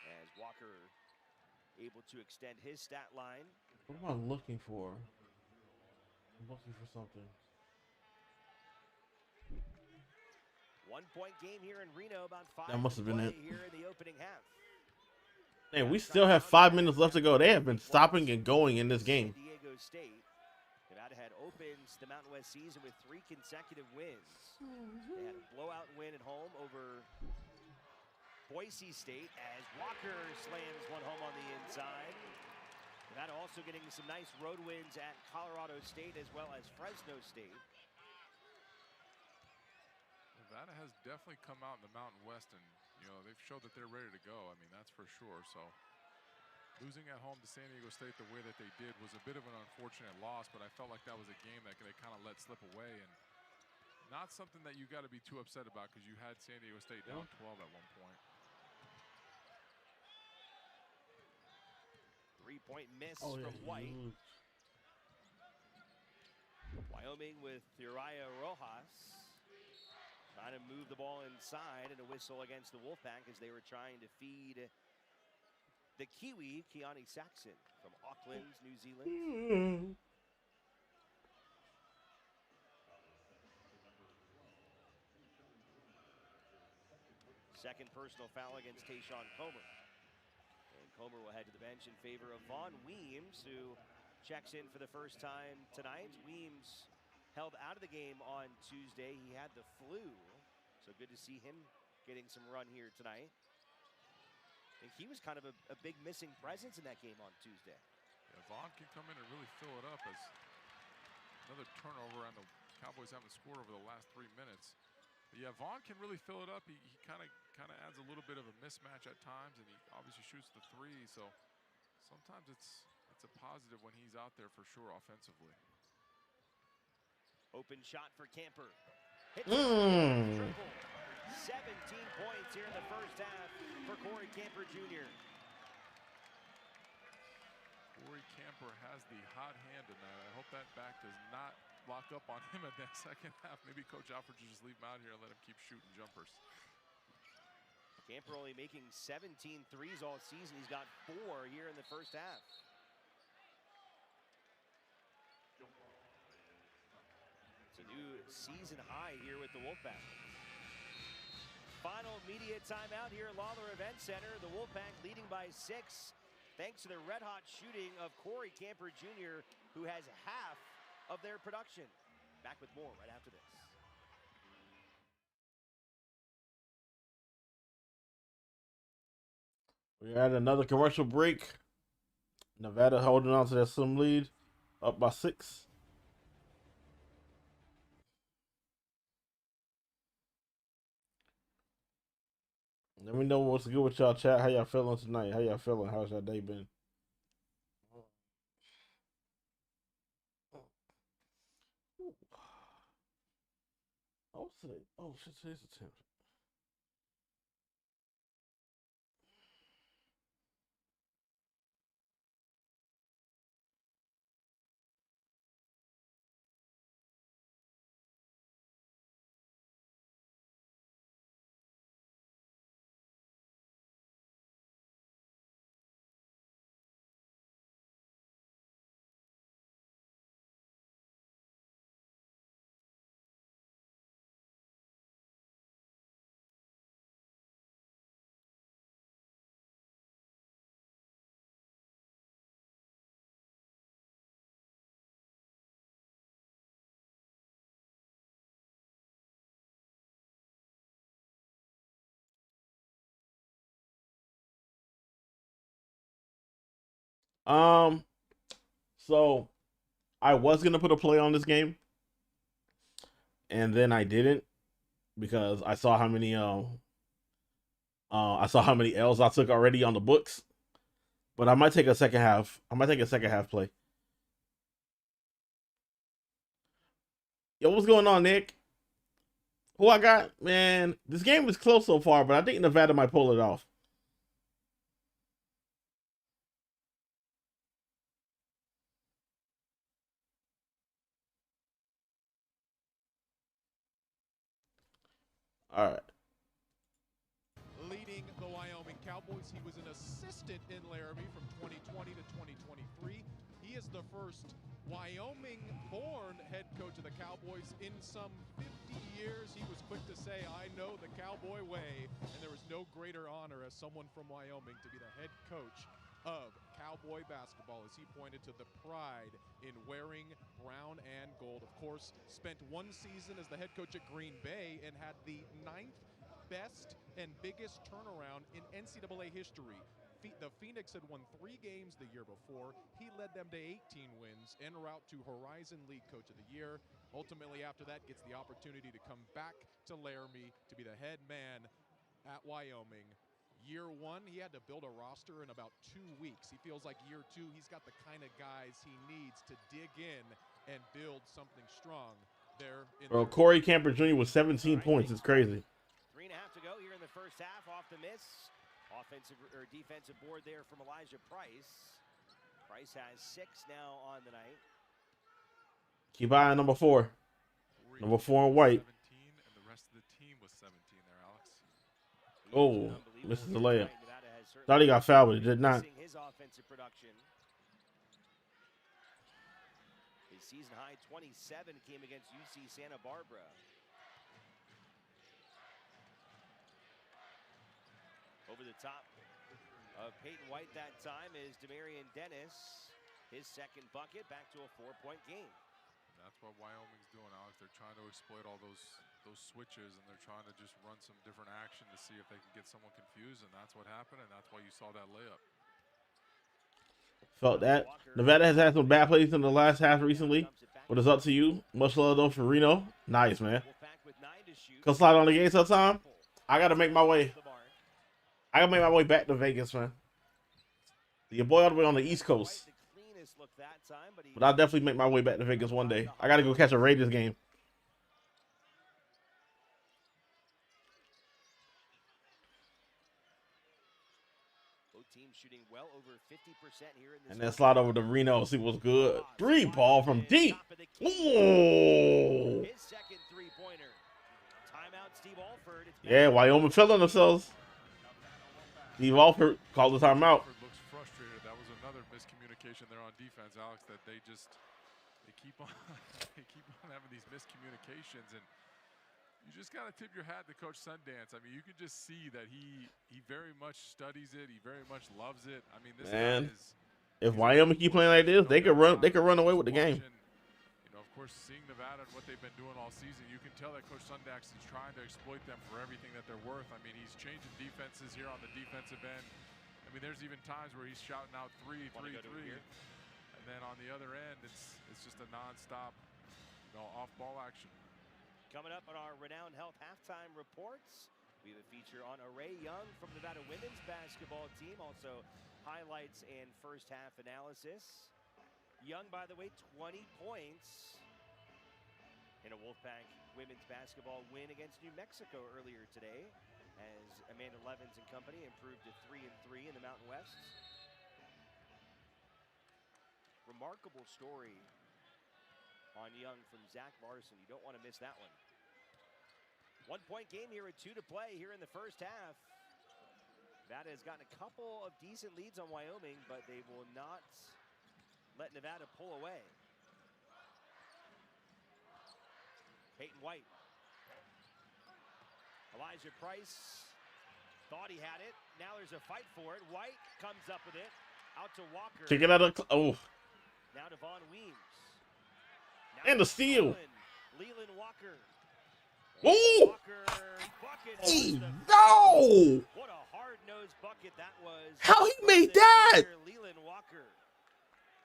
As Walker able to extend his stat line. What am I looking for? I'm looking for something. 1-point game here in Reno, about 5 That must have been it. here in the opening half. Hey, we still have 5 minutes left to go. They have been stopping and going in this game. San Diego State. Nevada had opens the Mountain West season with 3 consecutive wins. They had a blowout win at home over Boise State as Walker slams one home on the inside. Nevada also getting some nice road wins at Colorado State as well as Fresno State. Nevada has definitely come out in the Mountain West, and they've showed that they're ready to go. I mean, that's for sure. So losing at home to San Diego State the way that they did was a bit of an unfortunate loss, but I felt like that was a game that they kind of let slip away. And Not something that you got to be too upset about because you had San Diego State down 12 at one point. 3-point miss from White. Wyoming with Uriah Rojas trying to move the ball inside, and a whistle against the Wolfpack as they were trying to feed the Kiwi, Keone Saxon from Auckland, New Zealand. Second personal foul against Tayshawn Comer. And Comer will head to the bench in favor of Vaughn Weems, who checks in for the first time tonight. Weems held out of the game on Tuesday. He had the flu, so good to see him getting some run here tonight. I think he was kind of a big missing presence in that game on Tuesday. Yeah, Vaughn can come in and really fill it up as another turnover, and the Cowboys haven't scored over the last 3 minutes. But yeah, Vaughn can really fill it up. He kind of adds a little bit of a mismatch at times, and he obviously shoots the three. So sometimes it's a positive when he's out there for sure offensively. Open shot for Camper. Hits triple. 17 points here in the first half for Corey Camper Jr. Corey Camper has the hot hand tonight. I hope that back does not lock up on him in that second half. Maybe Coach Alford should just leave him out here and let him keep shooting jumpers. Camper only making 17 threes all season. He's got 4 here in the first half. It's a new season high here with the Wolfpack. Final media timeout here at Lawler Event Center. The Wolfpack leading by 6, thanks to the red-hot shooting of Corey Camper Jr., who has half of their production. Back with more right after this. We had another commercial break. Nevada holding on to their swim lead, up by 6. Let me know what's good with y'all, chat. How y'all feeling tonight? How y'all feeling? How's your day been? Oh, today. Oh, shit, today's the 10th. So I was gonna put a play on this game, and then I didn't because I saw how many L's I took already on the books. But I might take a second half. I might take a second half play. Yo, what's going on, Nick? Who I got? Man, this game is close so far, but I think Nevada might pull it off. All right. Leading the Wyoming Cowboys, he was an assistant in Laramie from 2020 to 2023. He is the first Wyoming-born head coach of the Cowboys in some 50 years. He was quick to say, I know the Cowboy way, and there is no greater honor as someone from Wyoming to be the head coach of Cowboy basketball, as he pointed to the pride in wearing brown and gold. Of course, spent 1 season as the head coach at Green Bay and had the 9th best and biggest turnaround in NCAA history. The Phoenix had won 3 games the year before. He led them to 18 wins en route to Horizon League Coach of the Year. Ultimately, after that, gets the opportunity to come back to Laramie to be the head man at Wyoming. Year 1, he had to build a roster in about 2 weeks. He feels like year 2, he's got the kind of guys he needs to dig in and build something strong. there in Bro, their Corey Camper Jr. with 17 points. It's crazy. 3.5 to go here in the first half. Off the miss. Offensive or defensive board there from Elijah Price. Price has 6 now on the night. Keep eye on number 4. Number 4 in white. 17, and the rest of the team was 17 there, Alex. Oh, misses the layup. Thought he got fouled, but he did not. His offensive production. His season high 27 came against UC Santa Barbara. Over the top of Peyton White that time is Demarion Dennis. His second bucket, back to a 4-point game. That's what Wyoming's doing, Alex. They're trying to exploit all those switches, and they're trying to just run some different action to see if they can get someone confused, and that's what happened, and that's why you saw that layup. Felt that. Nevada has had some bad plays in the last half recently, but it's up to you. Much love, though, for Reno. Nice, man. Go slide on the game sometime. I got to make my way. I got to make my way back to Vegas, man. Your boy all the way on the East Coast. But I'll definitely make my way back to Vegas one day. I got to go catch a Raiders game. Both teams shooting well over 50% here in this. And then slide over to Reno, see what's good. 3 ball from deep. Ooh. His second three-pointer. Timeout, Steve Alford. Yeah, Wyoming feeling themselves. Steve Alford called the timeout. Looks frustrated. That was another miscommunication there on defense, Alex. That they keep on having these miscommunications, and you just gotta tip your hat to Coach Sundance. I mean, you can just see that he very much studies it. He very much loves it. I mean, this Man, guy is. If Wyoming keep playing like this, they could run. They could run away with the game. You know, of course, seeing Nevada and what they've been doing all season, you can tell that Coach Sundance is trying to exploit them for everything that they're worth. I mean, he's changing defenses here on the defensive end. I mean, there's even times where he's shouting out 3, 3, 3. And then on the other end, it's just a nonstop, off-ball action. Coming up on our Renowned Health halftime reports, we have a feature on Array Young from Nevada women's basketball team. Also, highlights and first-half analysis. Young, by the way, 20 points in a Wolfpack women's basketball win against New Mexico earlier today, as Amanda Levins and company improved to 3-3 in the Mountain West. Remarkable story on Young from Zach Larson. You don't want to miss that one. 1-point game here with 2 to play here in the first half. Nevada has gotten a couple of decent leads on Wyoming, but they will not let Nevada pull away. Peyton White. Elijah Price thought he had it. Now there's a fight for it. White comes up with it. Out to Walker. Kick it out of Now to Vaughn Weems. And the steal. Leland Walker. Ooh! Walker bucket. No! What a hard-nosed bucket that was. How he made that? Leland Walker.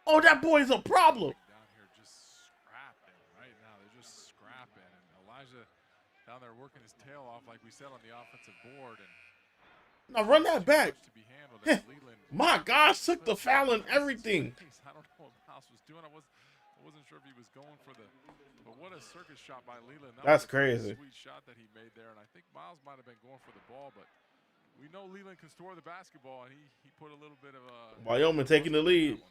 Oh, that boy's a problem. Down here just scrapping right now. They're just scrapping. And Elijah down there working his tail off, like we said, on the offensive board. And now run that back. to be handled. And Leland, My gosh, took the foul and everything. I don't know what Miles was doing. I wasn't sure if he was going for the. But what a circus shot by Leland. That's was crazy. A sweet shot that he made there. And I think Miles might have been going for the ball, but we know Leland can store the basketball, and he put a little bit of a. Wyoming taking the lead.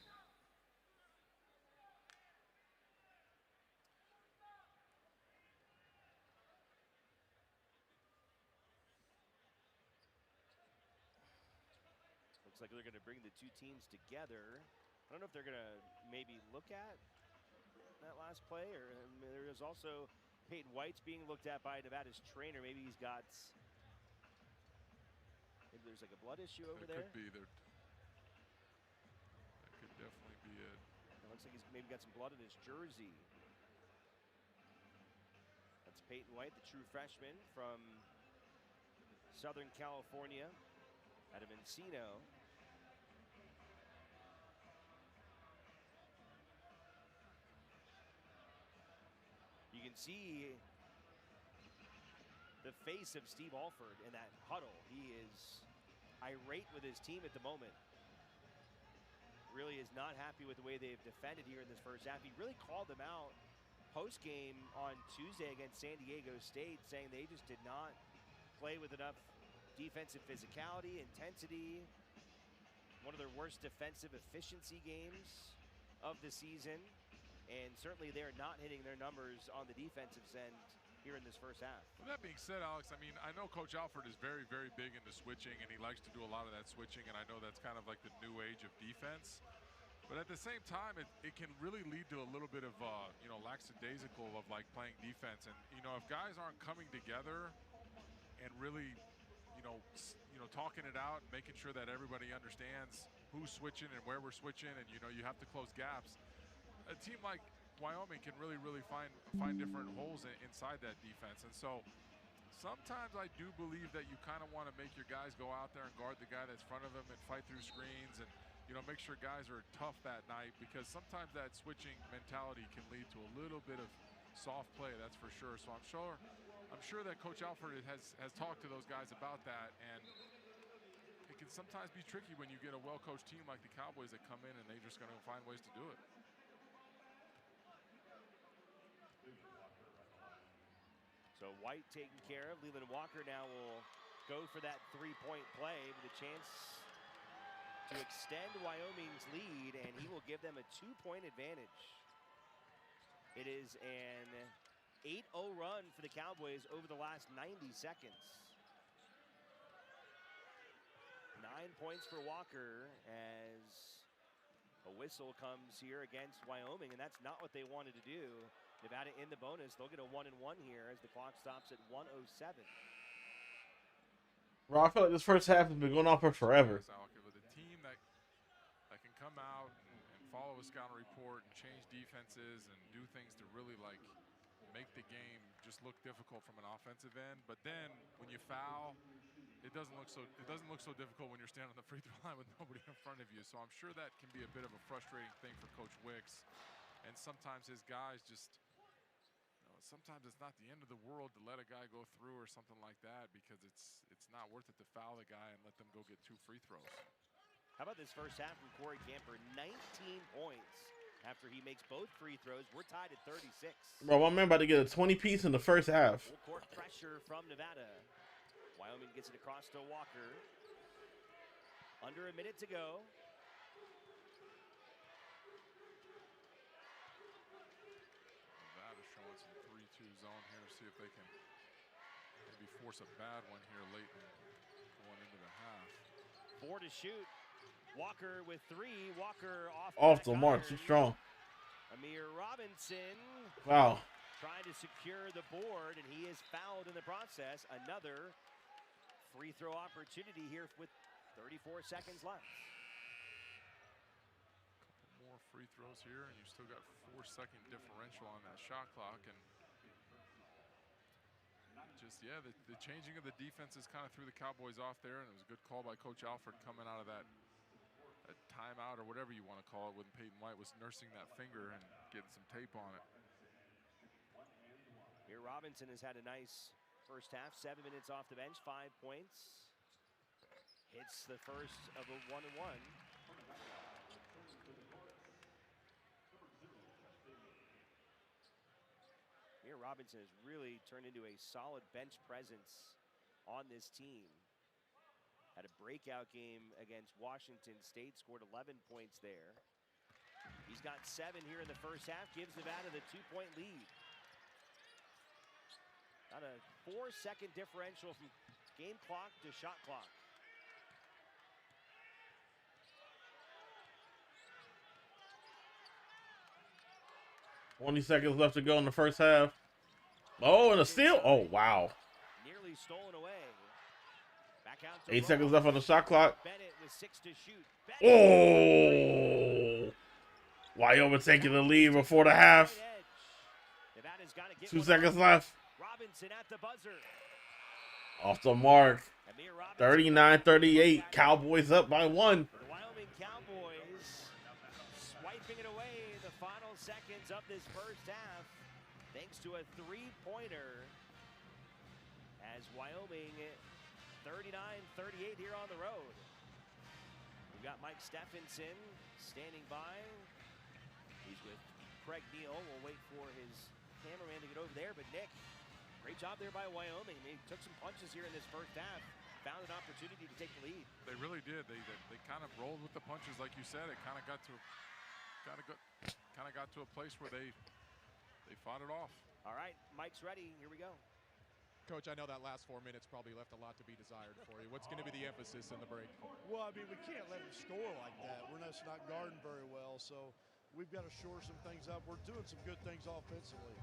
Looks like they're going to bring the two teams together. I don't know if they're going to maybe look at that last play, or there is also Peyton White's being looked at by Nevada's trainer. Maybe he's got, maybe there's like a blood issue over there. Could be there. That could definitely be it. It looks like he's maybe got some blood in his jersey. That's Peyton White, the true freshman from Southern California out of Encino. You can see the face of Steve Alford in that huddle. He is irate with his team at the moment. Really is not happy with the way they've defended here in this first half. He really called them out post-game on Tuesday against San Diego State, saying they just did not play with enough defensive physicality, intensity. One of their worst defensive efficiency games of the season. And certainly they're not hitting their numbers on the defensive end here in this first half. With that being said, Alex, I mean, I know Coach Alford is very, very big into switching, and he likes to do a lot of that switching, and I know that's kind of like the new age of defense. But at the same time, it can really lead to a little bit of, lackadaisical of like playing defense. And, if guys aren't coming together and really, talking it out and making sure that everybody understands who's switching and where we're switching, and, you have to close gaps. A team like Wyoming can really, really find different holes inside that defense. And so sometimes I do believe that you kind of want to make your guys go out there and guard the guy that's in front of them and fight through screens and, make sure guys are tough that night, because sometimes that switching mentality can lead to a little bit of soft play, that's for sure. So I'm sure that Coach Alford has talked to those guys about that, and it can sometimes be tricky when you get a well-coached team like the Cowboys that come in and they're just going to find ways to do it. So White taken care of. Leland Walker now will go for that three-point play with a chance to extend Wyoming's lead, and he will give them a 2-point advantage. It is an 8-0 run for the Cowboys over the last 90 seconds. 9 points for Walker as a whistle comes here against Wyoming, and that's not what they wanted to do. Nevada in the bonus. They'll get a 1-1 here as the clock stops at 1:07. Bro, I feel like this first half has been going on for forever. With a team that can come out and follow a scouting report and change defenses and do things to really like make the game just look difficult from an offensive end. But then when you foul, it doesn't look so difficult when you're standing on the free throw line with nobody in front of you. So I'm sure that can be a bit of a frustrating thing for Coach Wicks. And sometimes his guys just, sometimes it's not the end of the world to let a guy go through or something like that, because it's not worth it to foul the guy and let them go get 2 free throws. How about this first half from Corey Camper? 19 points after he makes both free throws. We're tied at 36. Bro, my man about to get a 20-piece in the first half. Full court pressure from Nevada. Wyoming gets it across to Walker. Under a minute to go. Nevada showing some 3-2 zone here. See if they can maybe force a bad one here late going into the half. 4 to shoot. Walker with 3. Walker off the mark, too strong. Amir Robinson. Wow. Trying to secure the board, and he is fouled in the process. Another free throw opportunity here with 34 seconds left. Couple more free throws here, and you still got 4-second differential on that shot clock. And just, the changing of the defenses kind of threw the Cowboys off there, and it was a good call by Coach Alford coming out of that timeout or whatever you want to call it when Peyton White was nursing that finger and getting some tape on it. Here Robinson has had a nice first half, 7 minutes off the bench, 5 points. Hits the first of a 1-1. Here Robinson has really turned into a solid bench presence on this team. Had a breakout game against Washington State, scored 11 points there. He's got 7 here in the first half, gives Nevada the 2-point lead. Got a 4-second differential from game clock to shot clock. $20 seconds left to go in the first half. Oh, and a steal. Oh, wow. Nearly stolen away. 8 seconds left on the shot clock. Bennett with 6 to shoot. Oh! Wyoming taking the lead before the half. 2 seconds left. Robinson at the buzzer. Off the mark. 39-38. Cowboys up by 1. The Wyoming Cowboys swiping it away in the final seconds of this first half, thanks to a 3-pointer. As Wyoming 39-38 here on the road. We've got Mike Stephenson standing by. He's with Craig Neal. We'll wait for his cameraman to get over there, but Nick, great job there by Wyoming. They took some punches here in this first half, found an opportunity to take the lead. They really did. They kind of rolled with the punches, like you said. It kind of got to a place where they fought it off. All right, Mike's ready. Here we go. Coach, I know that last 4 minutes probably left a lot to be desired for you. What's going to be the emphasis in the break? Well, I mean, we can't let them score like that. We're just not guarding very well, so we've got to shore some things up. We're doing some good things offensively.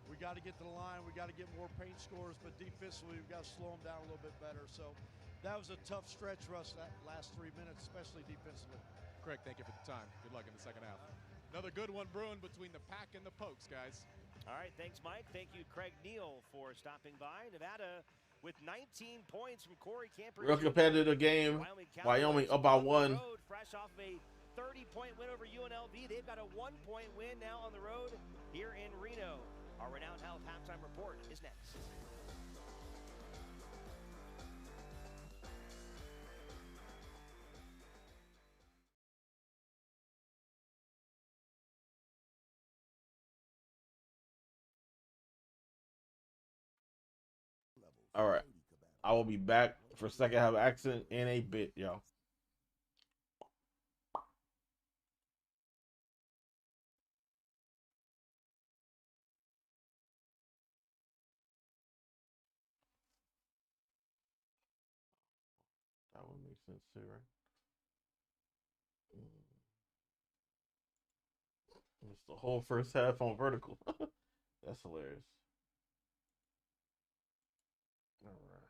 We got to get to the line. We got to get more paint scores, but defensively, we've got to slow them down a little bit better. So that was a tough stretch for us that last 3 minutes, especially defensively. Craig, thank you for the time. Good luck in the second half. Another good one brewing between the Pack and the Pokes, guys. All right, thanks, Mike. Thank you, Craig Neal, for stopping by. Nevada with 19 points from Corey Camper. Real competitive game. Wyoming up by 1. Fresh off a 30-point win over UNLV. They've got a 1-point win now on the road here in Reno. Our Renowned Health halftime report is next. All right, I will be back for second half action in a bit, y'all. That would make sense too, right? It's the whole first half on vertical. That's hilarious. All right.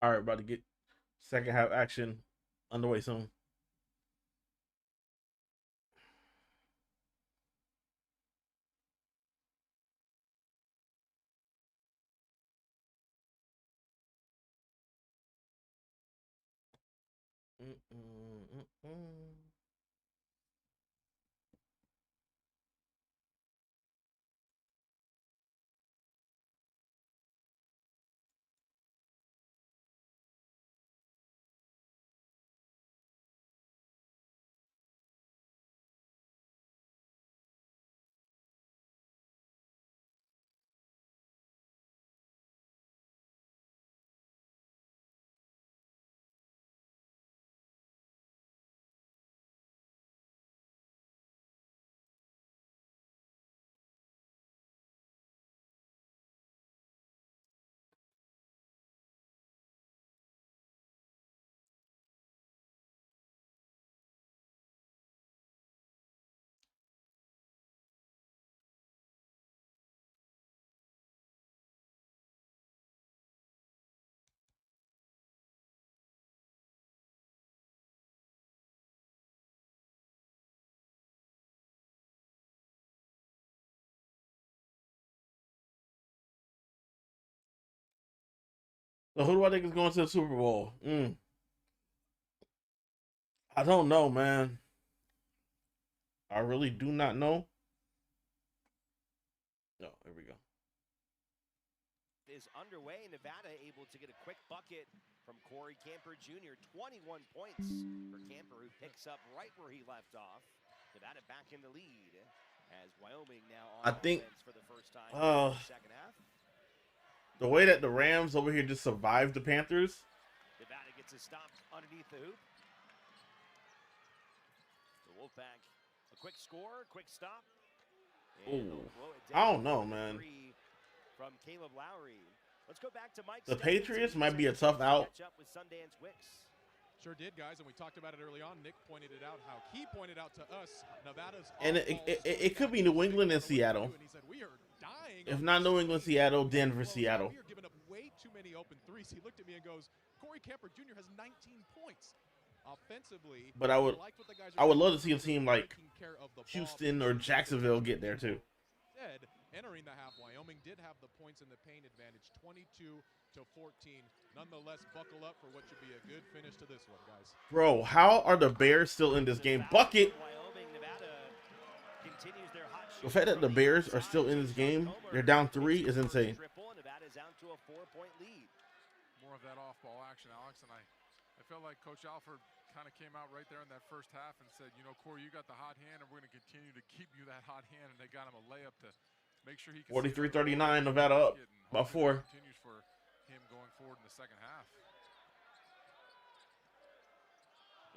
All right, about to get second half action underway soon. So who do I think is going to the Super Bowl? I don't know, man. I really do not know. No, here we go. Is underway. Nevada able to get a quick bucket from Corey Camper Jr. 21 points for Camper, who picks up right where he left off. Nevada back in the lead as Wyoming now on offense for the first time in the second half. The way that the Rams over here just survived the Panthers. Nevada gets a stop underneath the hoop. The Wolfpack, a quick score, quick stop. Ooh, I don't know, man. From Caleb Lowry. Let's go back to Mike. The Patriots might be a tough out. With Sundance Wicks. Sure did, guys, and we talked about it early on. Nick pointed it out, how he pointed out to us, Nevada's. And it could be New England and Seattle. And he said, we are dying. If not New England, Seattle, Denver, Seattle. We are giving up way too many open threes. He looked at me and goes, Corey Camper Jr. has 19 points. Offensively, but I would love to see a team like Houston or Jacksonville get there too. Entering the half, Wyoming did have the points in the paint advantage, 22-14. Nonetheless, buckle up for what should be a good finish to this one, guys. Bro, how are the Bears still in this game? Bucket. The fact that the Bears are still in this game, they're down 3, is insane. Nevada's down to a 4-point lead. More of that off-ball action, Alex, and I felt like Coach Alford kind of came out right there in that first half and said, you know, Corey, you got the hot hand, and we're going to continue to keep you that hot hand, and they got him a layup to make sure he can 43-39, Nevada up by 4. Continues for him going forward in the second half.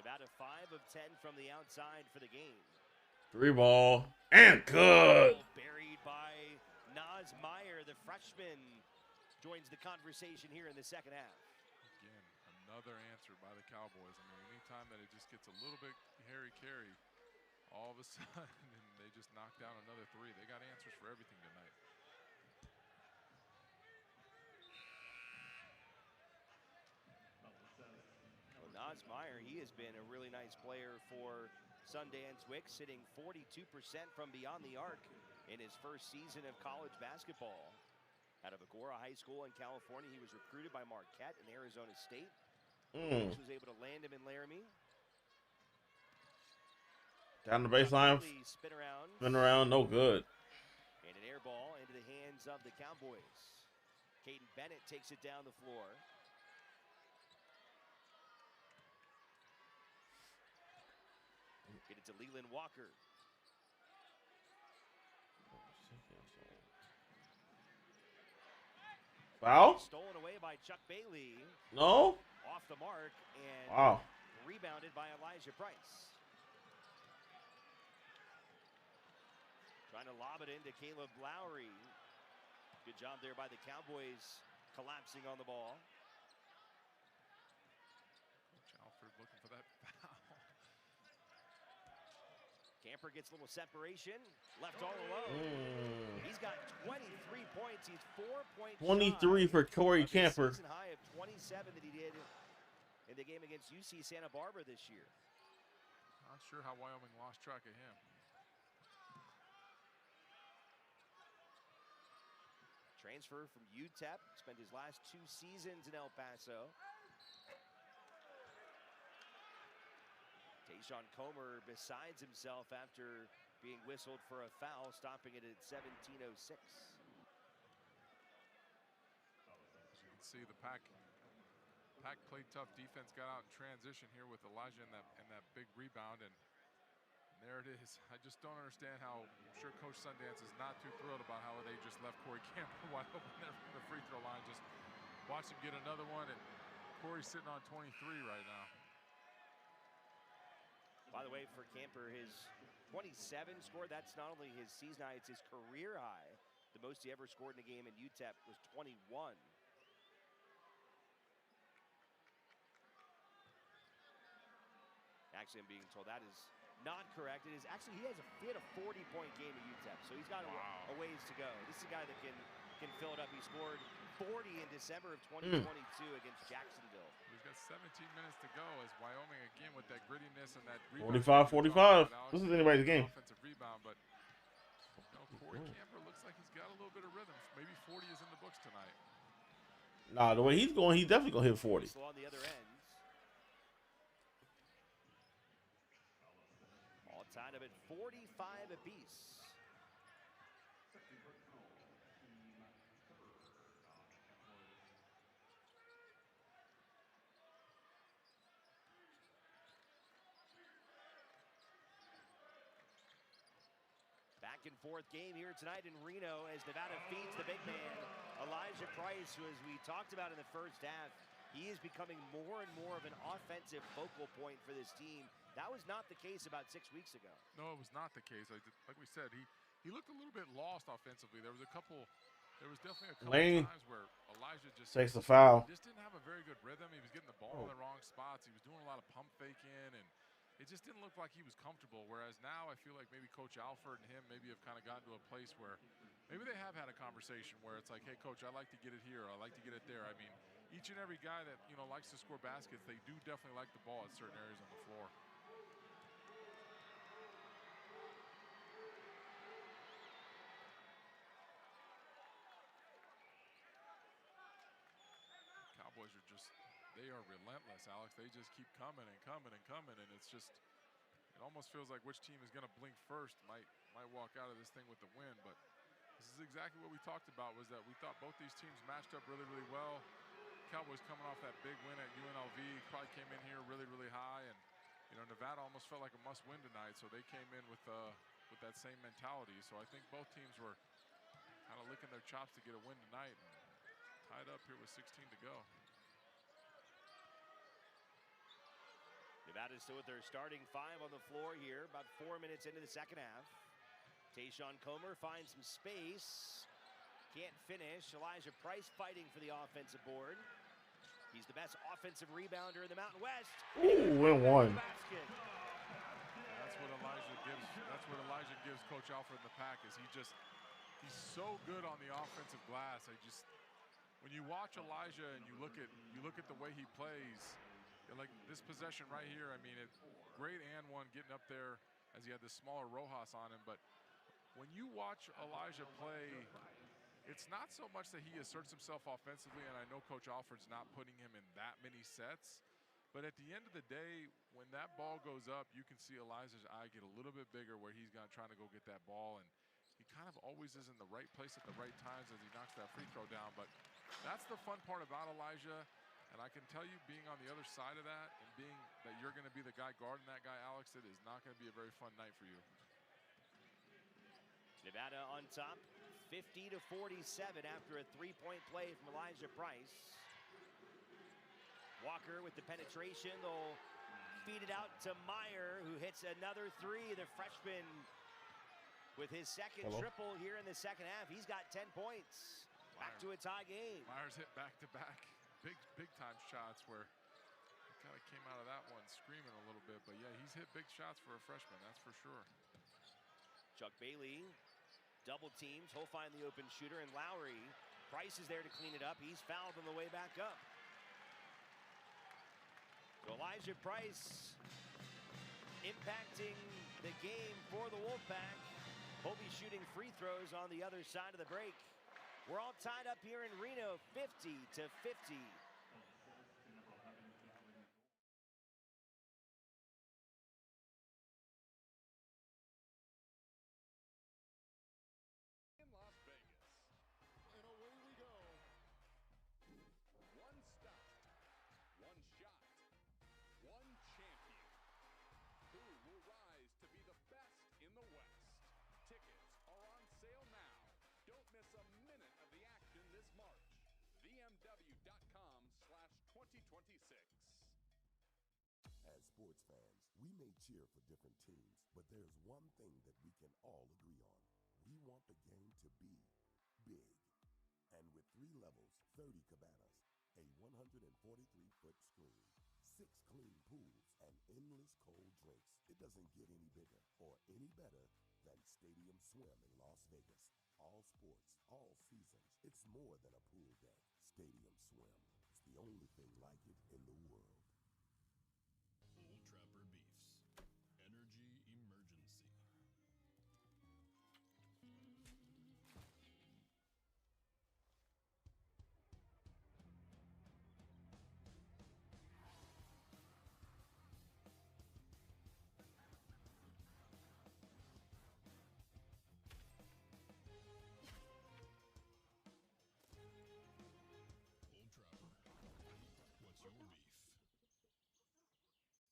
Nevada 5 of 10 from the outside for the game. 3 ball and good. Buried by Naz Meyer, the freshman, joins the conversation here in the second half. Again, another answer by the Cowboys. I mean, anytime that it just gets a little bit hairy-carry, all of a sudden, and they just knock down another 3. They got answers for everything tonight. Well, Naz Meyer, he has been a really nice player for Sundance Wicks, hitting 42% from beyond the arc in his first season of college basketball. Out of Agoura High School in California, he was recruited by Marquette and Arizona State. Wicks was able to land him in Laramie. Down the baseline, spin around, no good. And an air ball into the hands of the Cowboys. Caden Bennett takes it down the floor. Get it to Leland Walker. Foul? Stolen away by Chuck Bailey. No? Off the mark and rebounded by Elijah Price. Trying to lob it into Caleb Lowry. Good job there by the Cowboys, collapsing on the ball. Coach Alford looking for that foul. Camper gets a little separation, left all alone. He's got 23 points. He's 4 points 23 for Corey Camper. Season high of 27 that he did in the game against UC Santa Barbara this year. Not sure how Wyoming lost track of him. Transfer from UTEP, spent his last 2 seasons in El Paso. Tayshawn Comer besides himself after being whistled for a foul, stopping it at 17:06. As you can see, the Pack played tough defense, got out in transition here with Elijah and that big rebound, and there it is. I just don't understand how, I'm sure Coach Sundance is not too thrilled about how they just left Corey Camper wide open there from the free throw line. Just watch him get another one, and Corey's sitting on 23 right now. By the way, for Camper, his 27 score, that's not only his season high, it's his career high. The most he ever scored in a game in UTEP was 21. Actually, I'm being told that is not correct. It is actually, he had a 40-point game at UTEP, so he's got a ways to go. This is a guy that can fill it up. He scored 40 in December of 2022 against Jacksonville. He's got 17 minutes to go as Wyoming again with that grittiness and that 45-45. This is anybody's game. Offensive rebound, but Corey Camper looks like he's got a little bit of rhythm. Maybe 40 is in the books tonight. Nah, the way he's going, he's definitely gonna hit 40. On the other end. All tied up at 45 apiece. Back and forth game here tonight in Reno as Nevada feeds the big man, Elijah Price, who, as we talked about in the first half, he is becoming more and more of an offensive focal point for this team. That was not the case about 6 weeks ago. No, it was not the case. Like we said, he looked a little bit lost offensively. There was definitely a couple times where Elijah just takes a foul. He just didn't have a very good rhythm. He was getting the ball in the wrong spots. He was doing a lot of pump faking, and it just didn't look like he was comfortable. Whereas now I feel like maybe Coach Alford and him maybe have kind of gotten to a place where maybe they have had a conversation where it's like, hey, Coach, I like to get it here. I like to get it there. I mean, each and every guy that, you know, likes to score baskets, they do definitely like the ball at certain areas on the floor. Cowboys are just, they are relentless, Alex. They just keep coming and coming and coming, and it's just, it almost feels like which team is going to blink first might walk out of this thing with the win. But this is exactly what we talked about, was that we thought both these teams matched up really, really well. Cowboys coming off that big win at UNLV, probably came in here really, really high, and you know, Nevada almost felt like a must-win tonight, so they came in with that same mentality. So I think both teams were kind of licking their chops to get a win tonight, and tied up here with 16 to go. Nevada still with their starting 5 on the floor here, about 4 minutes into the second half. Tayshawn Comer finds some space. Can't finish. Elijah Price fighting for the offensive board. He's the best offensive rebounder in the Mountain West. Ooh, win one. That's what Elijah gives Coach Alfred in the Pack, is he's so good on the offensive glass. When you watch Elijah and you look at the way he plays, like this possession right here, I mean, it's great and one getting up there as he had this smaller Rojas on him. But when you watch Elijah play, it's not so much that he asserts himself offensively, and I know Coach Alford's not putting him in that many sets, but at the end of the day, when that ball goes up, you can see Elijah's eye get a little bit bigger where he's trying to go get that ball, and he kind of always is in the right place at the right times as he knocks that free throw down. But that's the fun part about Elijah, and I can tell you, being on the other side of that and being that you're going to be the guy guarding that guy, Alex, it is not going to be a very fun night for you. Nevada on top, 50-47 after a 3-point play from Elijah Price. Walker with the penetration. They'll feed it out to Meyer, who hits another 3. The freshman with his second triple here in the second half. He's got 10 points. Back to a tie game. Myers hit back-to-back big time shots where he kind of came out of that one screaming a little bit. But yeah, he's hit big shots for a freshman, that's for sure. Chuck Bailey double teams. He'll find the open shooter, and Lowry. Price is there to clean it up. He's fouled on the way back up. So Elijah Price impacting the game for the Wolfpack. He'll be shooting free throws on the other side of the break. We're all tied up here in Reno, 50-50. In Las Vegas. And away we go. One stop, one shot, one champion. Who will rise to be the best in the West? Tickets are on sale now. Don't miss a minute of the action this March. VMW.com/2026. As sports fans, we may cheer for different teams, but there's one thing that we can all agree on. We want the game to be big. And with 3 levels, 30 cabanas, a 143-foot screen, 6 clean pools, and endless cold drinks, it doesn't get any bigger or any better than Stadium Swim in Las Vegas. All sports, all seasons. It's more than a pool deck. Stadium Swim. It's the only thing like it in the world. Old Trapper Beefs. Energy emergency. Old Trapper. What's your beef?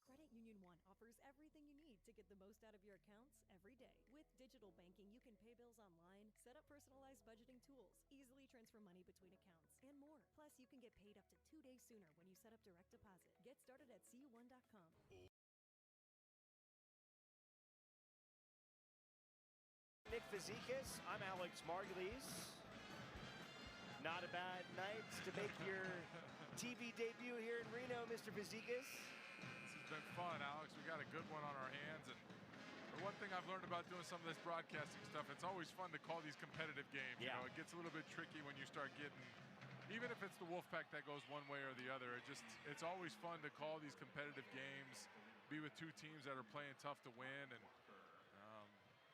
Credit Union One offers everything you need to get the most out of your accounts every day. With digital banking, you can pay bills online, set up personalized budgeting tools, easily transfer money between accounts, and more. Plus, you can get paid up to 2 days sooner when you set up direct deposit. Get started at cu1.com. Nick Fazekas, I'm Alex Margulies. Not a bad night to make your TV debut here in Reno, Mr. Fazekas. This has been fun, Alex. We got a good one on our hands, and the one thing I've learned about doing some of this broadcasting stuff, it's always fun to call these competitive games. Yeah. You know, it gets a little bit tricky when you start getting, even if it's the Wolfpack that goes one way or the other, it's always fun to call these competitive games, be with 2 teams that are playing tough to win, and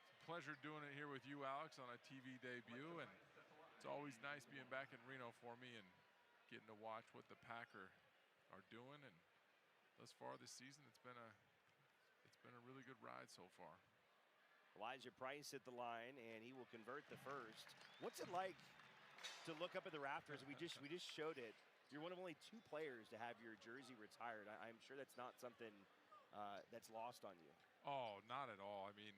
it's a pleasure doing it here with you, Alex, on a TV debut, and it's always nice being back in Reno for me and getting to watch what the Packer are doing. And thus far this season, it's been a really good ride so far. Elijah Price at the line, and he will convert the first. What's it like to look up at the rafters? We just showed it. You're one of only 2 players to have your jersey retired. I'm sure that's not something that's lost on you. Oh, not at all. I mean,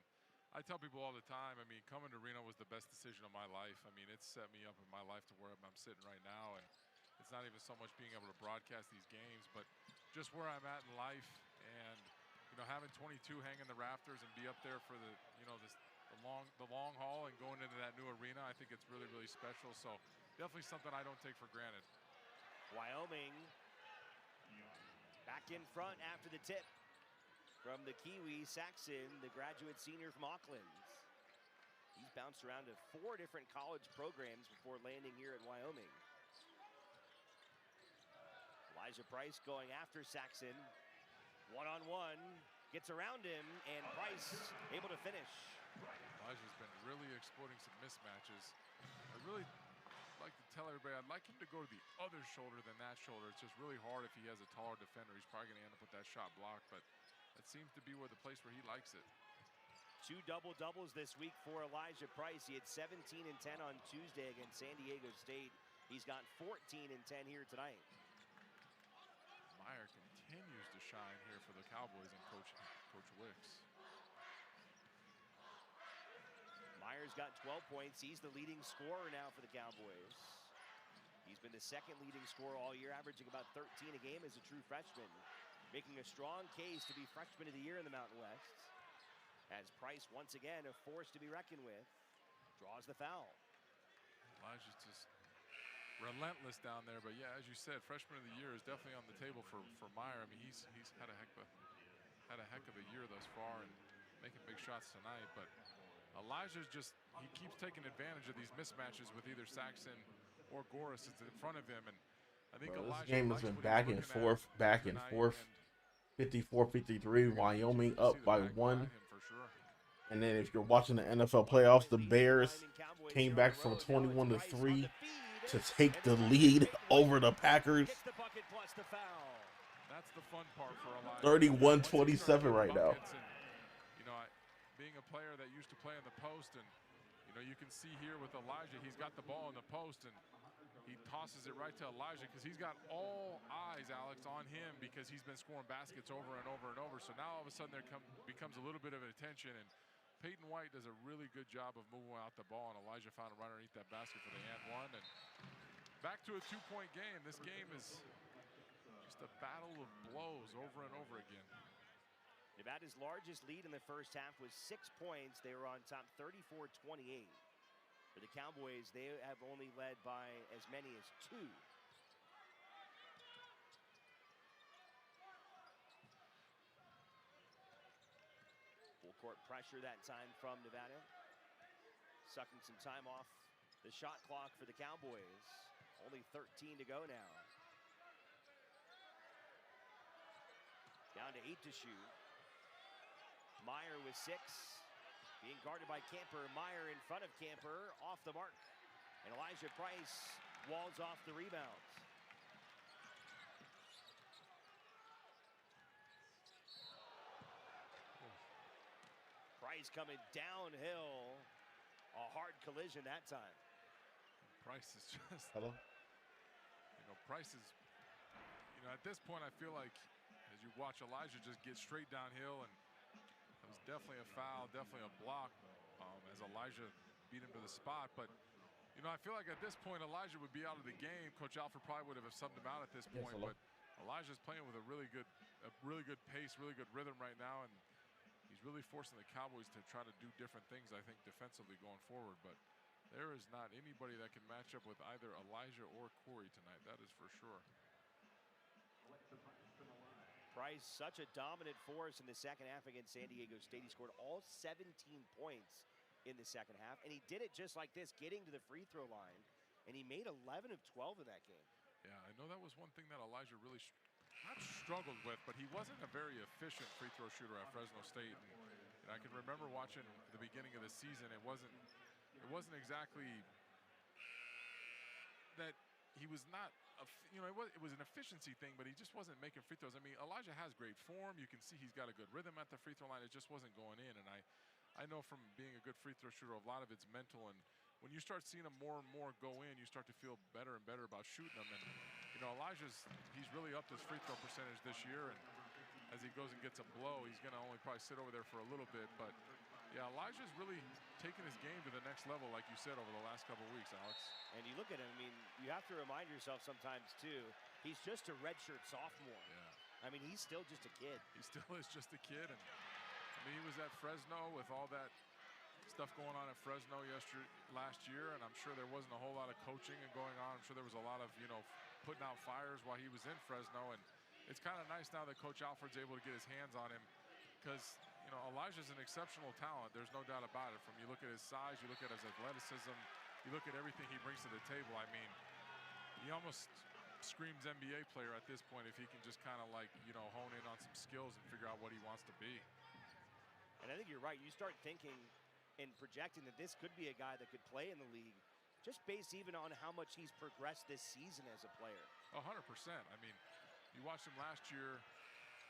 I tell people all the time, I mean, coming to Reno was the best decision of my life. I mean, it's set me up in my life to where I'm sitting right now, and it's not even so much being able to broadcast these games, but just where I'm at in life, and you know, having 22 hang in the rafters and be up there for the, you know, the long haul and going into that new arena, I think it's really, really special. So definitely something I don't take for granted. Wyoming back in front after the tip from the Kiwi, Saxon, the graduate senior from Auckland. He's bounced around to 4 different college programs before landing here at Wyoming. Elijah Price going after Saxon. One-on-one, gets around him, and Price able to finish. Elijah's been really exploiting some mismatches. I really like to tell everybody I'd like him to go to the other shoulder than that shoulder. It's just really hard if he has a taller defender. He's probably going to end up with that shot blocked, but that seems to be where the place where he likes it. 2 double-doubles this week for Elijah Price. He had 17 and 10 on Tuesday against San Diego State. He's got 14 and 10 here tonight. Meyer continues to shine here for the Cowboys and Coach Wicks. Meyer's got 12 points. He's the leading scorer now for the Cowboys. He's been the 2nd leading scorer all year, averaging about 13 a game as a true freshman, making a strong case to be Freshman of the Year in the Mountain West. As Price, once again, a force to be reckoned with, draws the foul. Elijah's just relentless down there, but yeah, as you said, Freshman of the Year is definitely on the table for Meyer. I mean, he's had a heck of a year thus far and making big shots tonight, but Elijah's just, he keeps taking advantage of these mismatches with either Saxon or Goris is in front of him. And I think Bro, this Elijah game has likes been what he's back and looking forth, at tonight. 54-53. Wyoming See up the by back 1. behind him for sure. And then if you're watching the NFL playoffs, the Bears came back from 21-3 to take the lead over the Packers. That's the fun part for Elijah. 31-27 right now. And, you know, being a player that used to play in the post, and you know, you can see here with Elijah, he's got the ball in the post and he tosses it right to Elijah because he's got all eyes, Alex, on him because he's been scoring baskets over and over and over. So now all of a sudden there becomes a little bit of an attention, and Peyton White does a really good job of moving out the ball, and Elijah found a run underneath that basket for the and one. And back to a 2-point game. This game is just a battle of blows over and over again. Nevada's largest lead in the first half was 6 points. They were on top 34-28. For the Cowboys, they have only led by as many as 2. Full court pressure that time from Nevada. Sucking some time off the shot clock for the Cowboys. Only 13 to go now. Down to 8 to shoot. Meyer with 6. Being guarded by Camper. Meyer in front of Camper. Off the mark. And Elijah Price walls off the rebounds. Price coming downhill. A hard collision that time. Price is just, Hello? you know, Price is, you know, at this point I feel like as you watch Elijah just get straight downhill, and it was definitely a foul, definitely a block as Elijah beat him to the spot. But, you know, I feel like at this point Elijah would be out of the game. Coach Alford probably would have subbed him out at this point. But Elijah's playing with a really good pace, really good rhythm right now, and he's really forcing the Cowboys to try to do different things, I think, defensively going forward. But there is not anybody that can match up with either Elijah or Corey tonight. That is for sure. Price, such a dominant force in the second half against San Diego State. He scored all 17 points in the second half, and he did it just like this, getting to the free throw line, and he made 11 of 12 in that game. Yeah, I know that was one thing that Elijah really not struggled with, but he wasn't a very efficient free throw shooter at Fresno State. And I can remember watching the beginning of the season. It wasn't exactly that he was not, you know, it was an efficiency thing, but he just wasn't making free throws. I mean, Elijah has great form. You can see he's got a good rhythm at the free throw line. It just wasn't going in. And I know from being a good free throw shooter, a lot of it's mental. And when you start seeing him more and more go in, you start to feel better and better about shooting them. And, you know, he's really upped his free throw percentage this year. And as he goes and gets a blow, he's going to only probably sit over there for a little bit. But, yeah, Elijah's really taken his game to the next level, like you said, over the last couple of weeks, Alex. And you look at him, I mean, you have to remind yourself sometimes, too, he's just a redshirt sophomore. Yeah. I mean, he's still just a kid. He still is just a kid. And, I mean, he was at Fresno with all that stuff going on at Fresno last year, and I'm sure there wasn't a whole lot of coaching and going on. I'm sure there was a lot of, you know, putting out fires while he was in Fresno. And it's kind of nice now that Coach Alford's able to get his hands on him because, you know, Elijah's an exceptional talent. There's no doubt about it. From you look at his size, you look at his athleticism, you look at everything he brings to the table. I mean, he almost screams NBA player at this point if he can just kind of like, you know, hone in on some skills and figure out what he wants to be. And I think you're right. You start thinking and projecting that this could be a guy that could play in the league just based even on how much he's progressed this season as a player. 100%. I mean, you watched him last year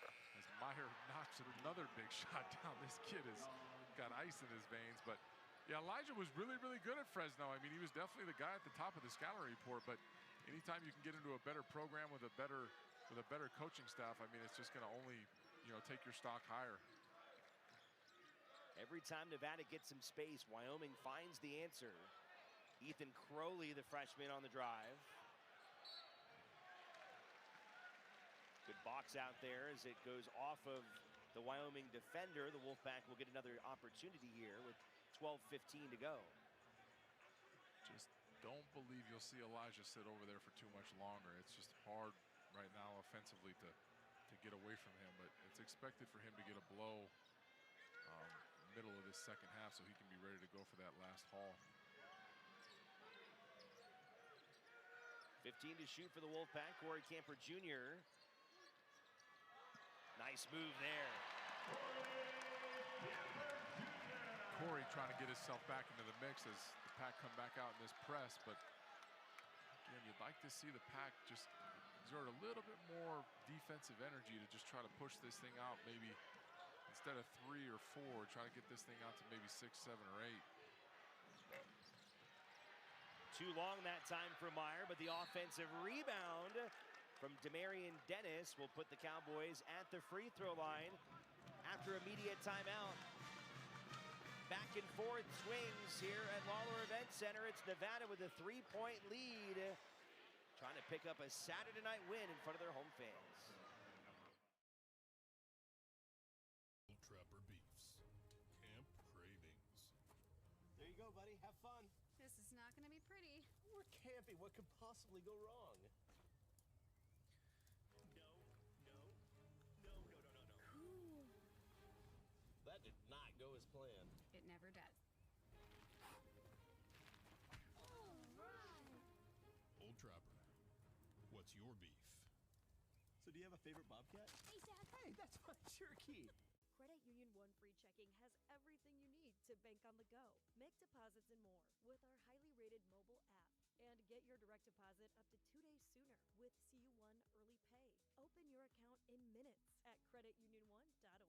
as Meyer knocks another big shot down. This kid has got ice in his veins. But, yeah, Elijah was really, really good at Fresno. I mean, he was definitely the guy at the top of the scouting report. But anytime you can get into a better program with a better coaching staff, I mean, it's just going to only, you know, take your stock higher. Every time Nevada gets some space, Wyoming finds the answer. Ethan Crowley, the freshman, on the drive. Good box out there as it goes off of the Wyoming defender. The Wolfpack will get another opportunity here with 12:15 to go. Just don't believe you'll see Elijah sit over there for too much longer. It's just hard right now offensively to get away from him, but it's expected for him to get a blow middle of this second half so he can be ready to go for that last haul. 15 to shoot for the Wolfpack. Corey Camper Jr. Nice move there. Corey trying to get himself back into the mix as the Pack come back out in this press, but again, you'd like to see the Pack just exert a little bit more defensive energy to just try to push this thing out, maybe instead of 3 or 4, try to get this thing out to maybe 6, 7, or 8. Too long that time for Meyer, but the offensive rebound from Demarion Dennis will put the Cowboys at the free throw line after immediate timeout. Back and forth swings here at Lawler Event Center. It's Nevada with a 3-point lead, trying to pick up a Saturday night win in front of their home fans. Old Trapper Beefs. Camp Cravings. There you go, buddy. Have fun. This is not going to be pretty. We're camping. What could possibly go wrong? Cool. That did not go as planned. It never does. Old Trapper. What's your beef? So do you have a favorite bobcat? Hey, Dad. Hey, that's my jerky. Credit Union One Free Checking has everything you need to bank on the go. Make deposits and more with our highly rated mobile app. And get your direct deposit up to 2 days sooner with CU1 Early Pay. Open your account in minutes at creditunion1.org.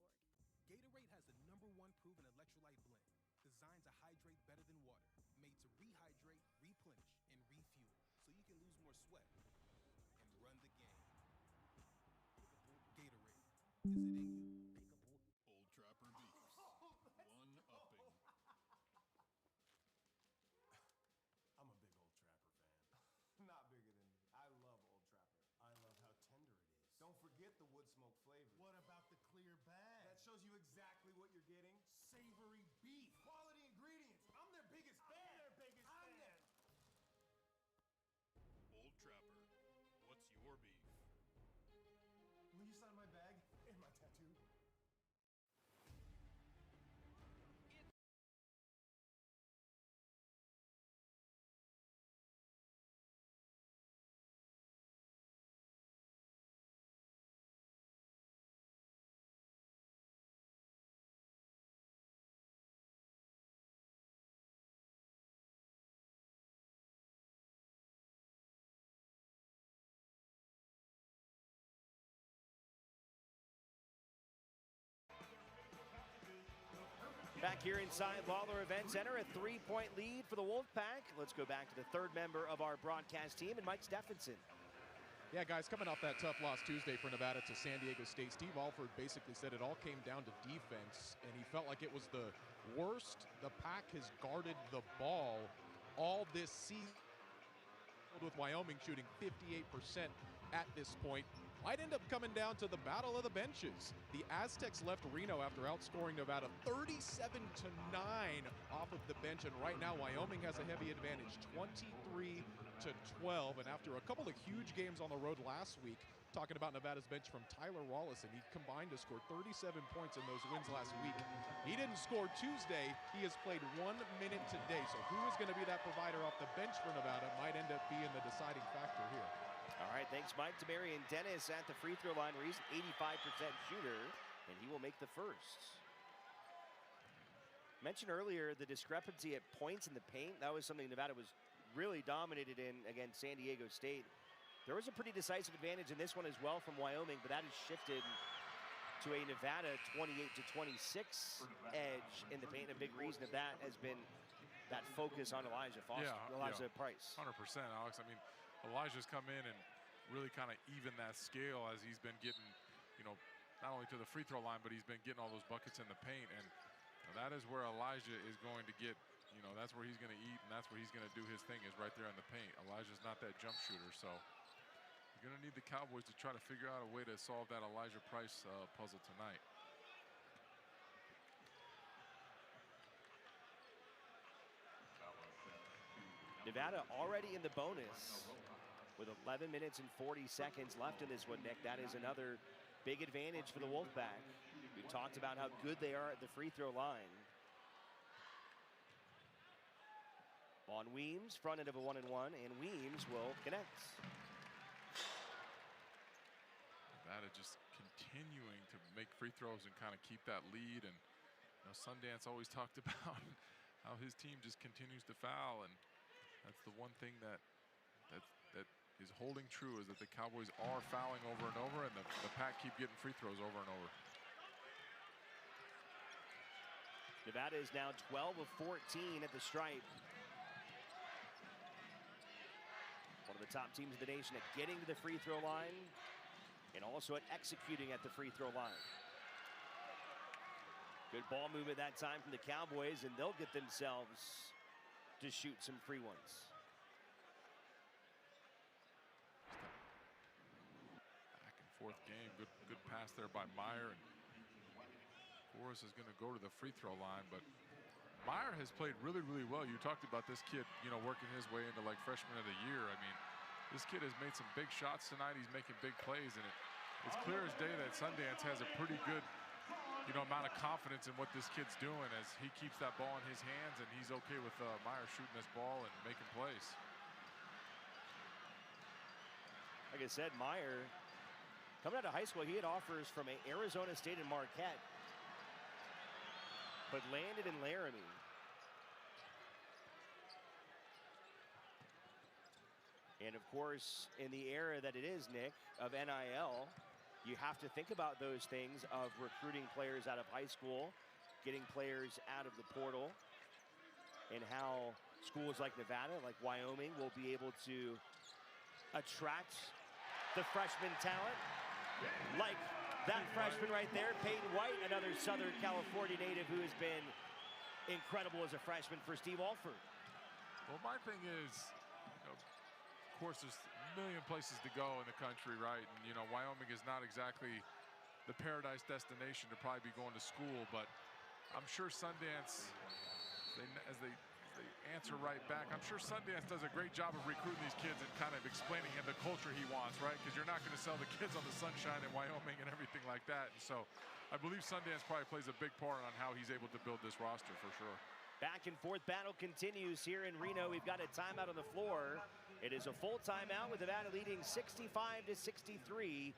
Gatorade has the #1 proven electrolyte blend, designed to hydrate better than water, made to rehydrate, replenish, and refuel, so you can lose more sweat and run the game. Gatorade, is it in you? Old Trapper Beefs. One-upping. I'm a big Old Trapper fan. Not bigger than me. I love Old Trapper. I love how tender it is. Don't forget the wood smoke flavor. What about the clear bag? That shows you exactly what you're getting. Savory beef. Quality ingredients. I'm their biggest fan. Old Trapper. What's your beef? Will you sign my bag and my tattoo? Back here inside Lawler Event Center, a 3-point lead for the Wolfpack. Let's go back to the third member of our broadcast team, and Mike Stephenson. Yeah, guys, coming off that tough loss Tuesday for Nevada to San Diego State, Steve Alford basically said it all came down to defense, and he felt like it was the worst the Pack has guarded the ball all this season, with Wyoming shooting 58% at this point. Might end up coming down to the battle of the benches. The Aztecs left Reno after outscoring Nevada 37-9 off of the bench, and right now Wyoming has a heavy advantage, 23-12. And after a couple of huge games on the road last week, talking about Nevada's bench from Tyler Wallace, and he combined to score 37 points in those wins last week. He didn't score Tuesday. He has played 1 minute today. So who is going to be that provider off the bench for Nevada might end up being the deciding factor here. All right, thanks, Mike. Demarion Dennis at the free throw line where he's an 85% shooter, and he will make the first. Mentioned earlier the discrepancy at points in the paint. That was something Nevada was really dominated in against San Diego State. There was a pretty decisive advantage in this one as well from Wyoming, but that has shifted to a Nevada 28-26 edge in the paint. A big reason of that has been that focus on Elijah Foster, Elijah Price. 100%, Alex. I mean, Elijah's come in and really kind of even that scale as he's been getting, you know, not only to the free throw line, but he's been getting all those buckets in the paint. And that is where Elijah is going to get, you know, that's where he's going to eat, and that's where he's going to do his thing, is right there in the paint. Elijah's not that jump shooter, so you're going to need the Cowboys to try to figure out a way to solve that Elijah Price puzzle tonight. Nevada already in the bonus with 11 minutes and 40 seconds left in this one, Nick. That is another big advantage for the Wolfpack. We talked about how good they are at the free throw line. On Weems, front end of a 1-1, and Weems will connect. Nevada just continuing to make free throws and kind of keep that lead. And Sundance always talked about how his team just continues to foul, and that's the one thing that is holding true, is that the Cowboys are fouling over and over, and the Pack keep getting free throws over and over. Nevada is now 12 of 14 at the stripe. One of the top teams in the nation at getting to the free throw line and also at executing at the free throw line. Good ball movement that time from the Cowboys, and they'll get themselves to shoot some free ones. Back and forth game. Good pass there by Meyer. And Forrest is going to go to the free throw line, but Meyer has played really, really well. You talked about this kid, working his way into like freshman of the year. I mean, this kid has made some big shots tonight. He's making big plays, and it's clear as day that Sundance has a pretty good, amount of confidence in what this kid's doing as he keeps that ball in his hands, and he's okay with Meyer shooting this ball and making plays. Like I said, Meyer, coming out of high school, he had offers from Arizona State and Marquette, but landed in Laramie. And of course, in the era that it is, Nick, of NIL, you have to think about those things of recruiting players out of high school, getting players out of the portal, and how schools like Nevada, like Wyoming, will be able to attract the freshman talent. Like that freshman right there, Peyton White, another Southern California native who has been incredible as a freshman for Steve Alford. Well, my thing is, of course, there's a million places to go in the country, right? And, Wyoming is not exactly the paradise destination to probably be going to school, but I'm sure Sundance, as they answer right back, I'm sure Sundance does a great job of recruiting these kids and kind of explaining him the culture he wants, right? Because you're not going to sell the kids on the sunshine in Wyoming and everything like that. And so I believe Sundance probably plays a big part on how he's able to build this roster for sure. Back and forth battle continues here in Reno. We've got a timeout on the floor. It is a full timeout with Nevada leading 65-63.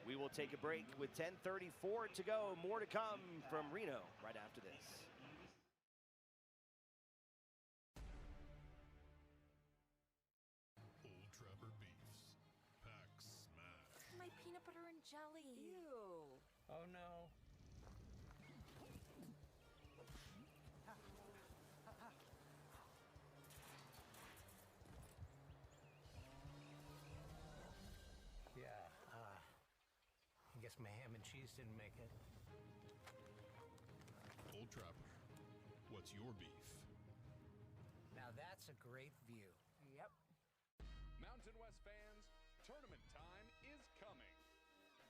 We will take a break with 10:34 to go. More to come from Reno right after this. Old Trapper Beefs. Pack smash. My peanut butter and jelly. Ew. Oh no. I guess my ham and cheese didn't make it. Old Trapper. What's your beef? Now that's a great view. Yep. Mountain West fans, tournament time is coming.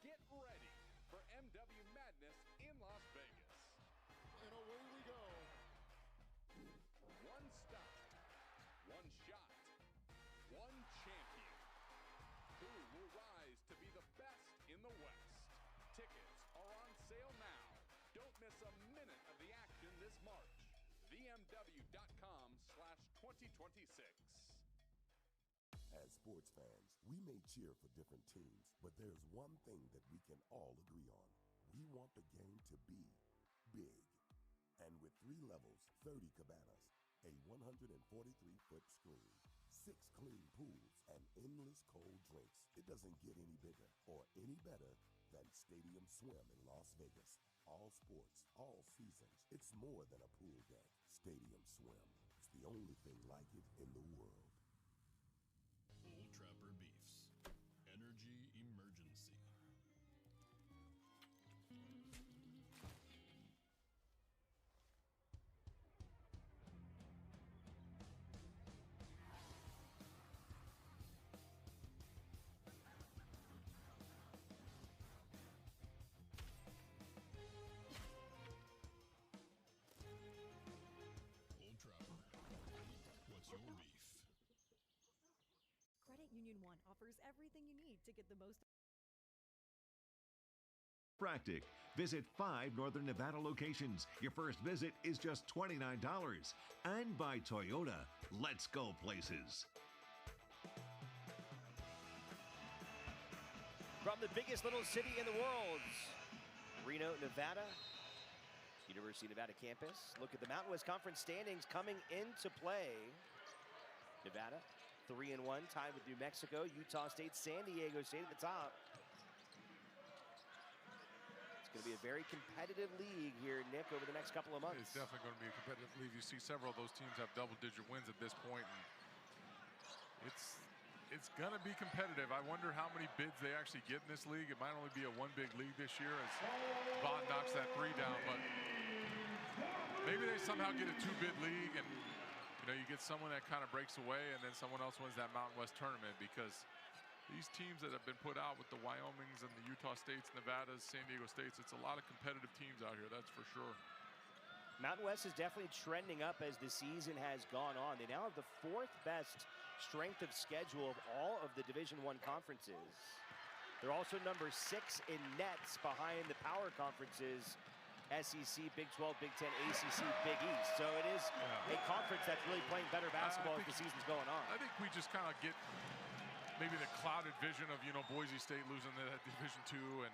Get ready for MW Madness in Las Vegas. And away we go. One stop, one shot, one champion. Who will rise to be the best in the West? Tickets are on sale now. Don't miss a minute of the action this March. VMW.com/2026. As sports fans, we may cheer for different teams, but there's one thing that we can all agree on. We want the game to be big. And with 3 levels, 30 cabanas, a 143-foot screen, 6 clean pools, and endless cold drinks, it doesn't get any bigger or any better than Stadium Swim in Las Vegas. All sports, all seasons. It's more than a pool deck. Stadium Swim. It's the only thing like it in the world. Old Trapper Beefs. Energy emergency. Old Trapper. What's your beef? Credit Union One offers everything you need to get the most. Practic, Visit 5 Northern Nevada locations. Your first visit is just $29. And by Toyota, let's go places. From the biggest little city in the world, Reno, Nevada, University of Nevada campus. Look at the Mountain West Conference standings coming into play. Nevada, 3-1, tied with New Mexico, Utah State, San Diego State at the top. It's going to be a very competitive league here, Nick, over the next couple of months. It's definitely going to be a competitive league. You see several of those teams have double-digit wins at this point, and it's going to be competitive. I wonder how many bids they actually get in this league. It might only be a one big league this year as Vaughn knocks that 3 down, but maybe they somehow get a 2-bid league, and you get someone that kind of breaks away, and then someone else wins that Mountain West tournament, because these teams that have been put out with the Wyomings and the Utah States, Nevadas, San Diego States, it's a lot of competitive teams out here, that's for sure. Mountain West is definitely trending up as the season has gone on. They now have the 4th best strength of schedule of all of the Division I conferences. They're also number 6 in nets behind the power conferences, SEC, Big 12, Big 10, ACC, Big East. So it is a conference that's really playing better basketball as the season's going on. I think we just kind of get maybe the clouded vision of, Boise State losing that Division II, and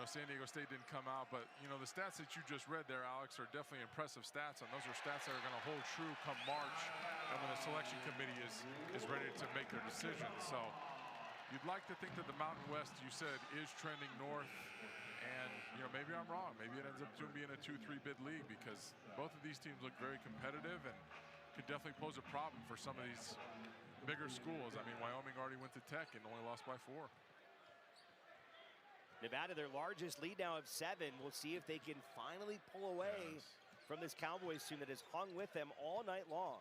San Diego State didn't come out, but the stats that you just read there, Alex, are definitely impressive stats, and those are stats that are going to hold true come March and when the selection committee is ready to make their decisions. So you'd like to think that the Mountain West, you said, is trending north, and maybe I'm wrong. Maybe it ends up being a 2-3 bid league, because both of these teams look very competitive and could definitely pose a problem for some of these bigger schools. I mean, Wyoming already went to Tech and only lost by 4. Nevada, their largest lead now of 7. We'll see if they can finally pull away from this Cowboys team that has hung with them all night long.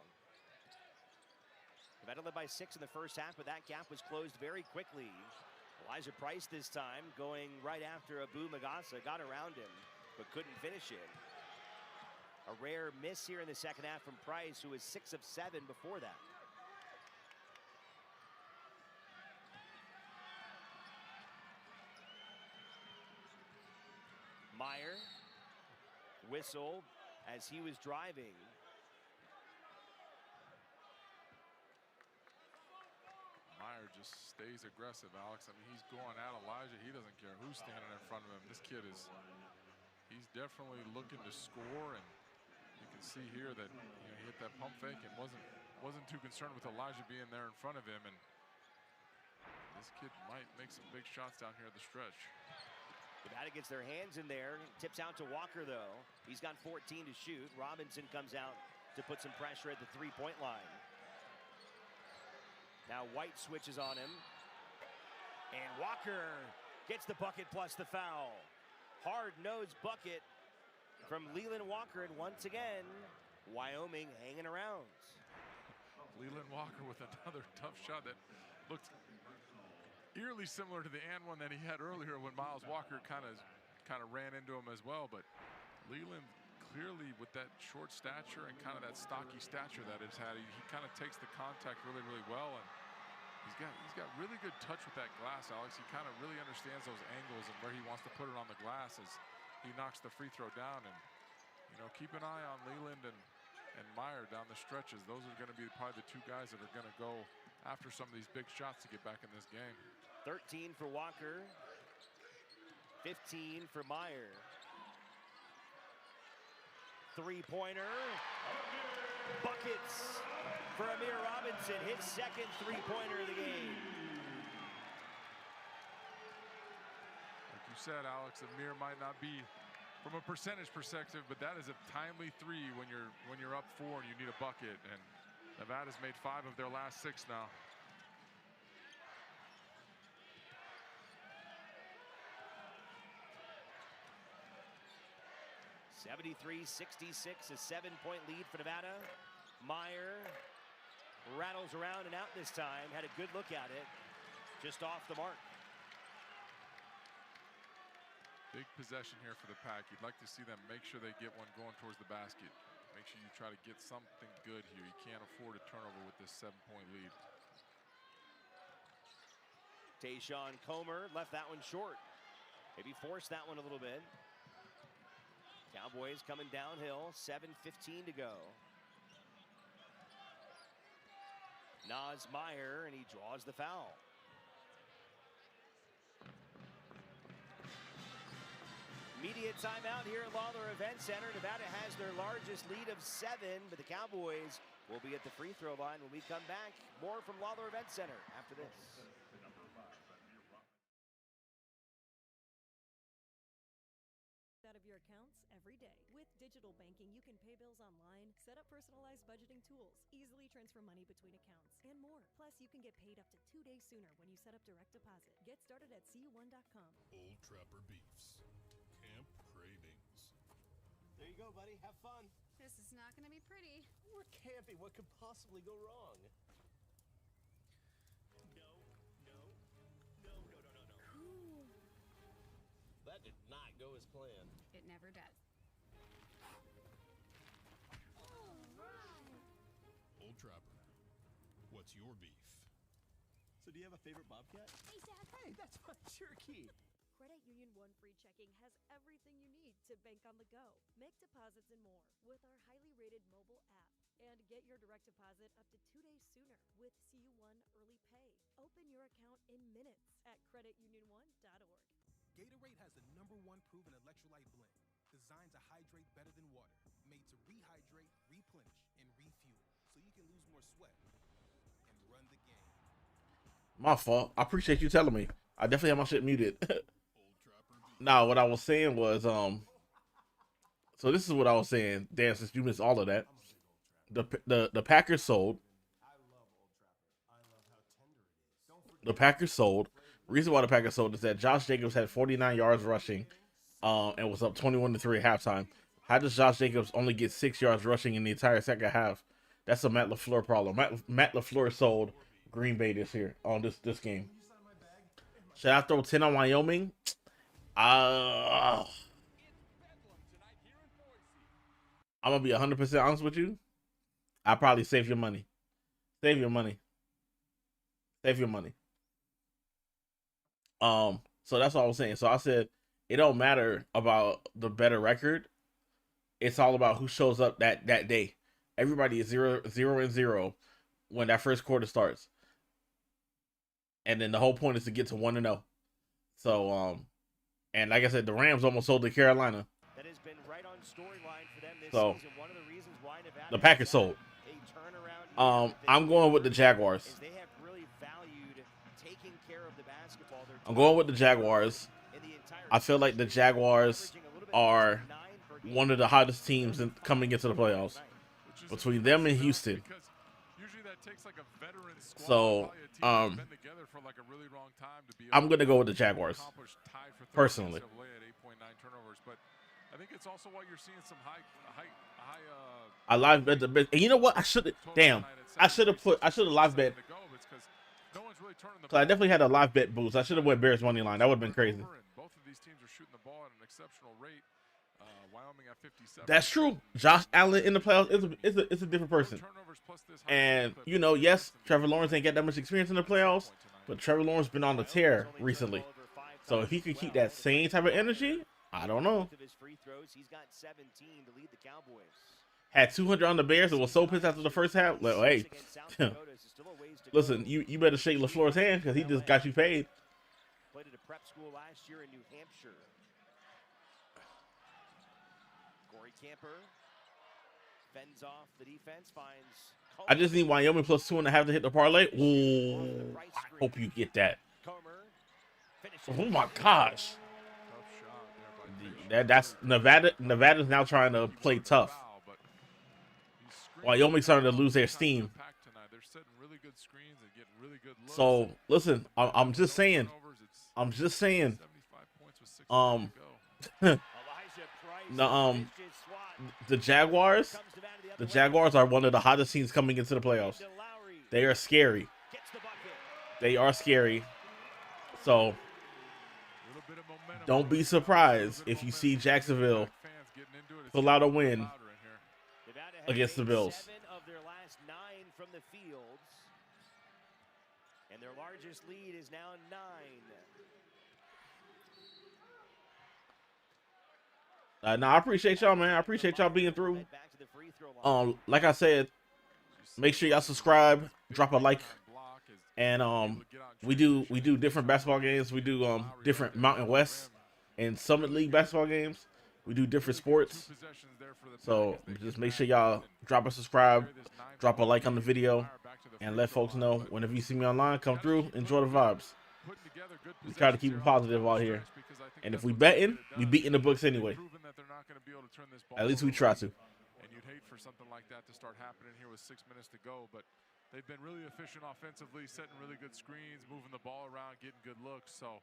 Nevada led by 6 in the first half, but that gap was closed very quickly. Elijah Price this time going right after Abu Magasa, got around him, but couldn't finish it. A rare miss here in the second half from Price, who was 6 of 7 before that. Meyer, whistle as he was driving. Meyer just stays aggressive, Alex. I mean, he's going at Elijah. He doesn't care who's standing in front of him. This kid he's definitely looking to score, and you can see here that he hit that pump fake and wasn't too concerned with Elijah being there in front of him, and this kid might make some big shots down here at the stretch. Nevada gets their hands in there, tips out to Walker though. He's got 14 to shoot. Robinson comes out to put some pressure at the 3-point line. Now White switches on him. And Walker gets the bucket plus the foul. Hard-nosed bucket from Leland Walker, and once again, Wyoming hanging around. Leland Walker with another tough shot that looked eerily similar to the and one that he had earlier when Miles Walker kind of ran into him as well. But Leland clearly, with that short stature and kind of that stocky stature that he's had, he kind of takes the contact really, really well, and he's got really good touch with that glass, Alex. He kind of really understands those angles and where he wants to put it on the glass as he knocks the free throw down. And keep an eye on Leland and Meyer down the stretches. Those are going to be probably the 2 guys that are going to go after some of these big shots to get back in this game. 13 for Walker, 15 for Meyer. 3-pointer, buckets for Amir Robinson, his second 3-pointer of the game. Like you said, Alex, Amir might not be from a percentage perspective, but that is a timely 3 when you're up 4 and you need a bucket. And Nevada's made 5 of their last 6 now. 73-66, a 7-point lead for Nevada. Meyer rattles around and out this time. Had a good look at it, just off the mark. Big possession here for the Pack. You'd like to see them make sure they get one going towards the basket. Make sure you try to get something good here. You can't afford a turnover with this 7-point lead. Tayshawn Comer left that one short. Maybe forced that one a little bit. Cowboys coming downhill, 7:15 to go. Nas Meyer, and he draws the foul. Media timeout here at Lawler Event Center. Nevada has their largest lead of 7, but the Cowboys will be at the free throw line when we come back. More from Lawler Event Center after this. Out of your accounts every day. With digital banking, you can pay bills online, set up personalized budgeting tools, easily transfer money between accounts, and more. Plus, you can get paid up to 2 days sooner when you set up direct deposit. Get started at cu1.com. Old Trapper Beefs. Camp Cravings. There you go, buddy. Have fun. This is not going to be pretty. We're camping. What could possibly go wrong? Cool. That did not go as planned. It never does. Old Trapper. What's your beef? So do you have a favorite bobcat? Hey, Dad. Hey, that's my jerky. Credit Union One Free Checking has everything you need to bank on the go. Make deposits and more with our highly rated mobile app. And get your direct deposit up to 2 days sooner with CU1 Early Pay. Open your account in minutes at creditunion1.org. Gatorade has the #1 proven electrolyte blend, designed to hydrate better than water, made to rehydrate, replenish, and refuel, so you can lose more sweat and run the game. My fault. I appreciate you telling me. I definitely have my shit muted. Nah, what I was saying was, so this is what I was saying. Dan, since you missed all of that, the Packers sold. The Packers sold. Reason why the Packers sold is that Josh Jacobs had 49 yards rushing, and was up 21-3 at halftime. How does Josh Jacobs only get 6 yards rushing in the entire second half? That's a Matt LaFleur problem. Matt LaFleur sold Green Bay this year on this game. Should I throw 10 on Wyoming? I'm gonna be 100% honest with you. I'll probably save your money. Save your money. Save your money. So that's all I was saying. So I said it don't matter about the better record. It's all about who shows up that day. Everybody is 0-0 when that first quarter starts. And then the whole point is to get to 1-0. So and like I said, the Rams almost sold to Carolina. That has been right on storyline for them this So season. One of the reasons why Nevada the Packers sold. I'm going with the Jaguars. They have really valued taking care of the basketball. I'm going with the Jaguars. I feel like the Jaguars are one of the hottest teams coming into the playoffs between them and Houston. So, I'm gonna go with the Jaguars personally. I think it's also why you're seeing some high. I live bet the bet. And you know what? I should have live bet. So I definitely had a live bet boost. I should have went Bears money line. That would have been crazy. Both of these teams are shooting the ball at an exceptional rate. Wyoming at 57. That's true. Josh Allen in the playoffs is a different person. And you know, yes, Trevor Lawrence ain't got that much experience in the playoffs, but Trevor Lawrence been on the tear recently. So if he could keep that same type of energy, I don't know. He's got 17 to lead the Cowboys. Had 200 on the Bears and was so pissed after the first half. Like, hey, listen, you better shake LaFleur's hand because he just got you paid. Played at a prep school last year in New Hampshire. Corey Camper fends off the defense, finds. I just need Wyoming plus 2.5 to hit the parlay. Ooh, I hope you get that. Oh my gosh. That's Nevada. Nevada's now trying to play tough. Wyoming's starting to lose their steam. So listen, I'm just saying. The Jaguars are one of the hottest teams coming into the playoffs. They are scary. So don't be surprised if you see Jacksonville pull out a win against the Bills. 7 of their last 9 from the fields, and their largest lead is now 9. No, I appreciate y'all, man. I appreciate y'all being through. Like I said, make sure y'all subscribe, drop a like, and we do different basketball games. We do different Mountain West and Summit League basketball games. We do different sports. So just make sure y'all drop a subscribe, drop a like on the video, and let folks know whenever you see me online, come through, enjoy the vibes. We try to keep it positive out here. And if we betting, we beating the books anyway. At least we try to. And you'd hate for something like that to start happening here with 6 minutes to go. But they've been really efficient offensively, setting really good screens, moving the ball around, getting good looks. So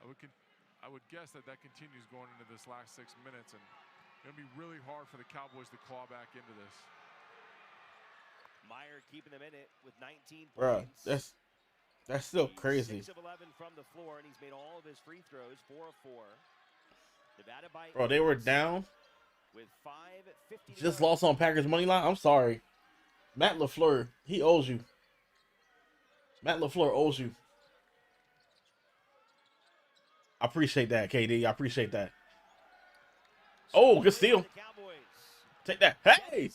I would guess that continues going into this last 6 minutes. And it's going to be really hard for the Cowboys to claw back into this. Meyer keeping them in it with 19 Bruh, points. that's still crazy. 6 of 11 from the floor, and he's made all of his free throws, 4 of 4. Nevada by Bro, they were down. With 5:50 Just lost on Packers money line. I'm sorry. Matt LaFleur, he owes you. Matt LaFleur owes you. I appreciate that, KD. I appreciate that. Oh, good steal. Take that. Hey!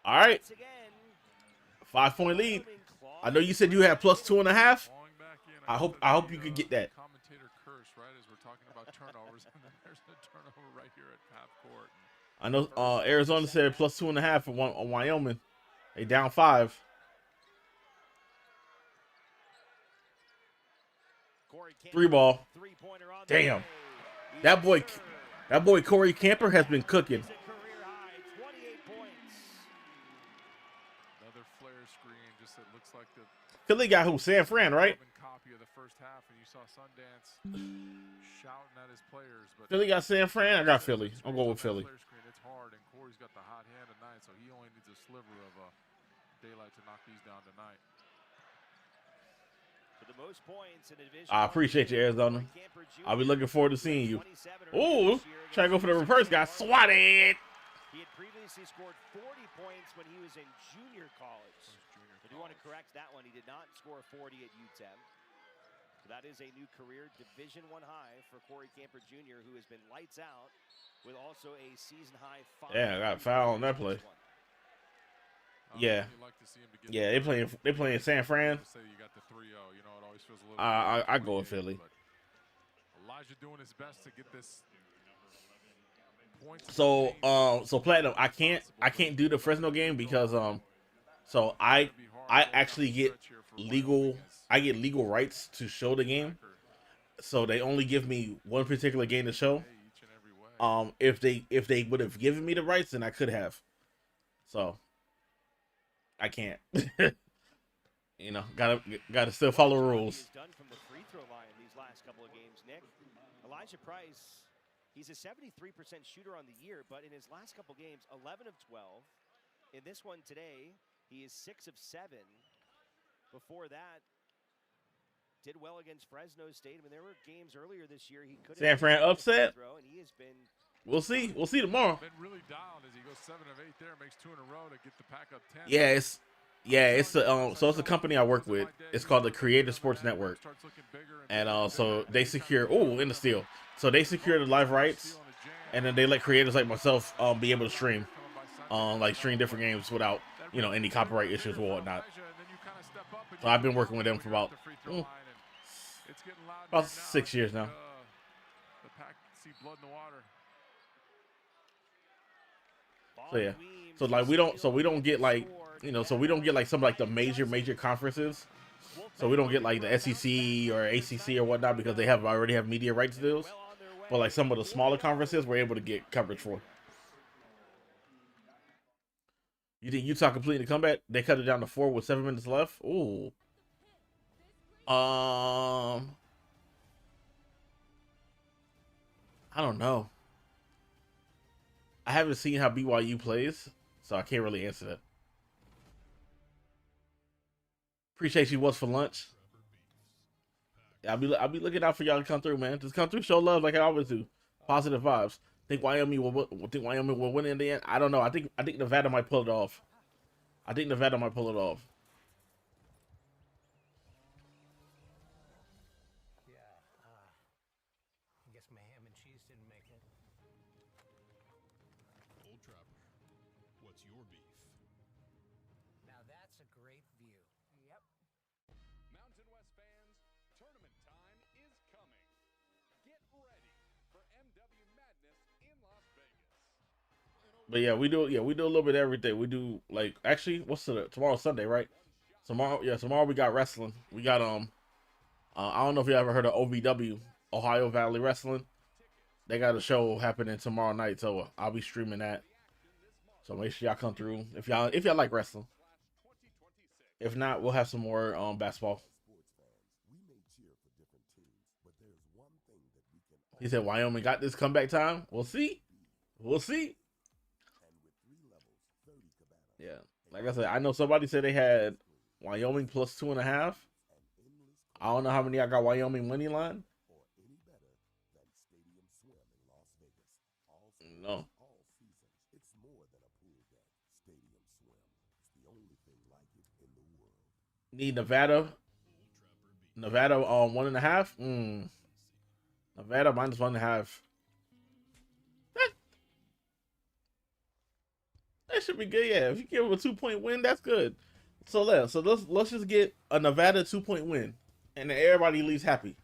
All right. 5-point lead. I know you said you had plus 2.5. I hope you could get that. Commentator curse, right, as we're talking about turnovers, and then there's a turnover right here at half court. I know Arizona said plus 2.5 on Wyoming. They down 5. Three ball. Damn. That boy Corey Camper has been cooking. Another flare screen, just it looks like the Philly got who? San Fran, right? copy of the first half, and you saw Sundance shouting at his players. But Philly got San Fran. I got Philly. I'm going with Philly. It's hard, and Corey's got the hot hand tonight, so he only needs a sliver of daylight to knock these down tonight. For the most points in the division. I appreciate you, Arizona. I'll be looking forward to seeing you. Ooh, try to go for the reverse. Got swatted. He had previously scored 40 points when he was in junior college. I do want to correct that one. He did not score 40 at UTEP. So that is a new career Division I high for Corey Camper Jr., who has been lights out with also a season high 5. Yeah, I got foul on that play. Yeah. Yeah, they playing San Fran. I go with Philly. Elijah doing his best to get this. So Platinum, I can't do the Fresno game because so I actually get legal rights to show the game. So they only give me one particular game to show. If they would have given me the rights, then I could have. So I can't. You know, gotta still follow rules. Done from the free throw line these last couple of games, Nick. Elijah Price, he's a 73% shooter on the year, but in his last couple games, 11 of 12. In this one today, he is 6 of 7. Before that, did well against Fresno State. I mean, there were games earlier this year he could. San Fran upset. And he has been. We'll see. We'll see tomorrow. Been really dialed as he goes 7 of 8 there, makes 2 in a row to get the pack up 10. Yeah, it's a company I work with. It's called the Creative Sports Network, and so they secure in the steal. So they secure the live rights, and then they let creators like myself be able to stream, stream different games without any copyright issues or whatnot. So I've been working with them for about 6 years now. The pack see blood in the water. So yeah, we don't get like some like the major conferences. So we don't get like the SEC or ACC or whatnot because they already have media rights deals. But like some of the smaller conferences, we're able to get coverage for. You think Utah completed the comeback? They cut it down to 4 with 7 minutes left. Ooh. I don't know. I haven't seen how BYU plays, so I can't really answer that. Appreciate you. What's for lunch? Yeah, I'll be looking out for y'all to come through, man. Just come through, show love like I always do. Positive vibes. Think Wyoming will win in the end? I don't know. I think Nevada might pull it off. Yeah, I guess my ham and cheese just didn't make it. Old Trapper, what's your beef? Now that's a great view. Yep. Mountain West fans, tournament time is coming. Get ready for MW Madness in Las Vegas. But yeah, we do. Yeah, we do a little bit of everything. We do like actually, what's tomorrow? Sunday, right? Tomorrow, yeah, tomorrow we got wrestling. We got I don't know if you ever heard of OVW, Ohio Valley Wrestling. They got a show happening tomorrow night, so I'll be streaming that. So make sure y'all come through if y'all like wrestling. If not, we'll have some more basketball. He said Wyoming got this comeback time. We'll see. We'll see. Yeah, like I said, I know somebody said they had Wyoming plus 2.5. I don't know how many I got Wyoming money line. No. Need Nevada. Nevada 1.5. Nevada minus 1.5. That should be good. Yeah, if you give them a 2-point win, that's good. So let's just get a Nevada 2-point win, and then everybody leaves happy.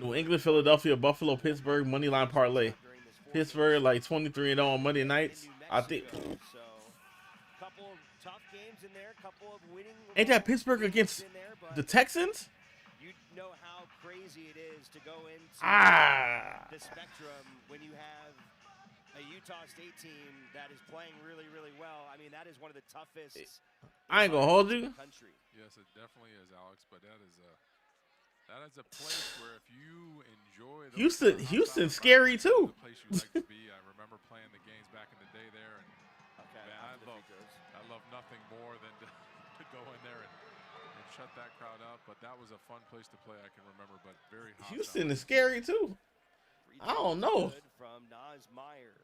New England, Philadelphia, Buffalo, Pittsburgh moneyline parlay. Pittsburgh like 23-0 on Monday nights. I think. So, couple of tough games in there, couple of winning. Ain't that Pittsburgh against the Texans? You know how crazy it is to go into the spectrum when you have a Utah State team that is playing really, really well. I mean, that is one of the toughest. I ain't gonna hold you. Country. Yes, it definitely is, Alex. But that is a place where if you enjoy those Houston's scary too. The place you like to be. I remember playing the games back in the day there, and man, I love nothing more than to go in there and shut that crowd up. But that was a fun place to play. I can remember, but very hostile. Houston is scary too. I don't know. From Nas Meyer